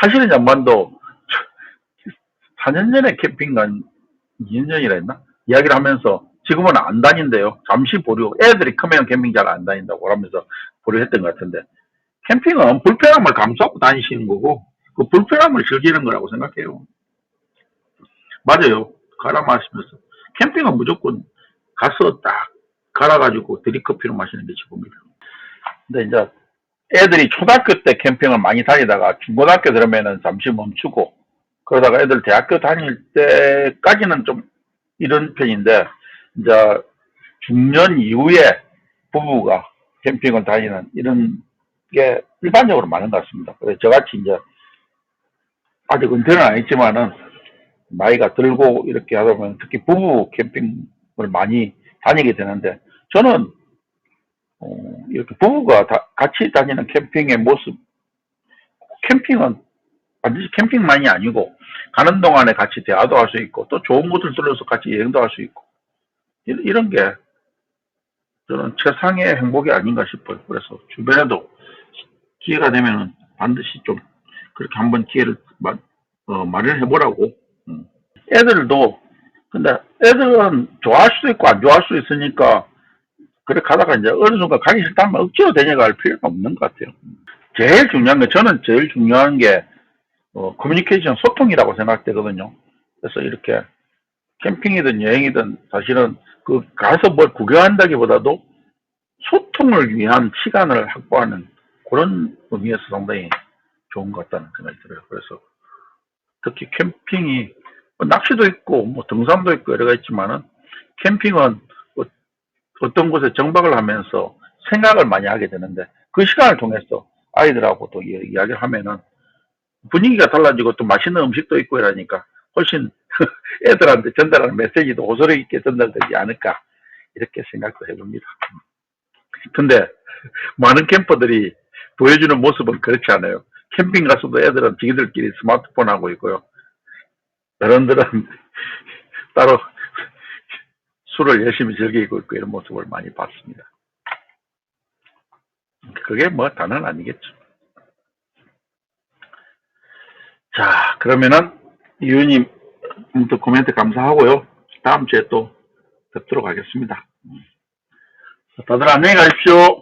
하시는 양반도 4년 전에 캠핑 간 2년 전이라 했나? 이야기를 하면서 지금은 안 다닌대요. 잠시 보류. 애들이 크면 캠핑 잘 안 다닌다고 하면서 보류했던 것 같은데, 캠핑은 불편함을 감수하고 다니시는 거고, 그 불편함을 즐기는 거라고 생각해요. 맞아요. 갈아 마시면서. 캠핑은 무조건 가서 딱 갈아가지고 드립커피로 마시는 게 최고입니다. 근데 이제 애들이 초등학교 때 캠핑을 많이 다니다가 중고등학교 들으면은 잠시 멈추고 그러다가 애들 대학교 다닐 때까지는 좀 이런 편인데 이제 중년 이후에 부부가 캠핑을 다니는 이런 게 일반적으로 많은 것 같습니다. 그래서 저같이 이제 아직 은퇴는 안 했지만은 나이가 들고 이렇게 하다 보면 특히 부부 캠핑을 많이 다니게 되는데 저는 이렇게 부부가 같이 다니는 캠핑의 모습, 캠핑은 반드시 캠핑만이 아니고 가는 동안에 같이 대화도 할 수 있고 또 좋은 곳을 들러서 같이 여행도 할 수 있고 이런 게 저는 최상의 행복이 아닌가 싶어요. 그래서 주변에도 기회가 되면은 반드시 좀 그렇게 한번 기회를 마련해 보라고. 애들도 근데 애들은 좋아할 수도 있고 안 좋아할 수 있으니까 그렇게 하다가 이제 어느 순간 가기 싫다면 억지로 데려갈 필요가 없는 것 같아요. 제일 중요한 게 저는 제일 중요한 게 커뮤니케이션 소통이라고 생각되거든요. 그래서 이렇게 캠핑이든 여행이든 사실은 그 가서 뭘 구경한다기보다도 소통을 위한 시간을 확보하는 그런 의미에서 상당히 좋은 것 같다는 생각이 들어요. 그래서 특히 캠핑이 낚시도 있고 뭐 등산도 있고 여러 가지 있지만은 캠핑은 어떤 곳에 정박을 하면서 생각을 많이 하게 되는데 그 시간을 통해서 아이들하고 또 이야기를 하면은 분위기가 달라지고 또 맛있는 음식도 있고 이러니까 훨씬 애들한테 전달하는 메시지도 호소력 있게 전달되지 않을까 이렇게 생각도 해봅니다. 근데 많은 캠퍼들이 보여주는 모습은 그렇지 않아요. 캠핑 가서도 애들은 자기들끼리 스마트폰 하고 있고요. 어른들은 따로 술을 열심히 즐기고 있고 이런 모습을 많이 봤습니다. 그게 뭐 다는 아니겠죠. 자, 그러면은 이 의원님 또 코멘트 감사하고요. 다음 주에 또 뵙도록 하겠습니다. 다들 안녕히 가십시오.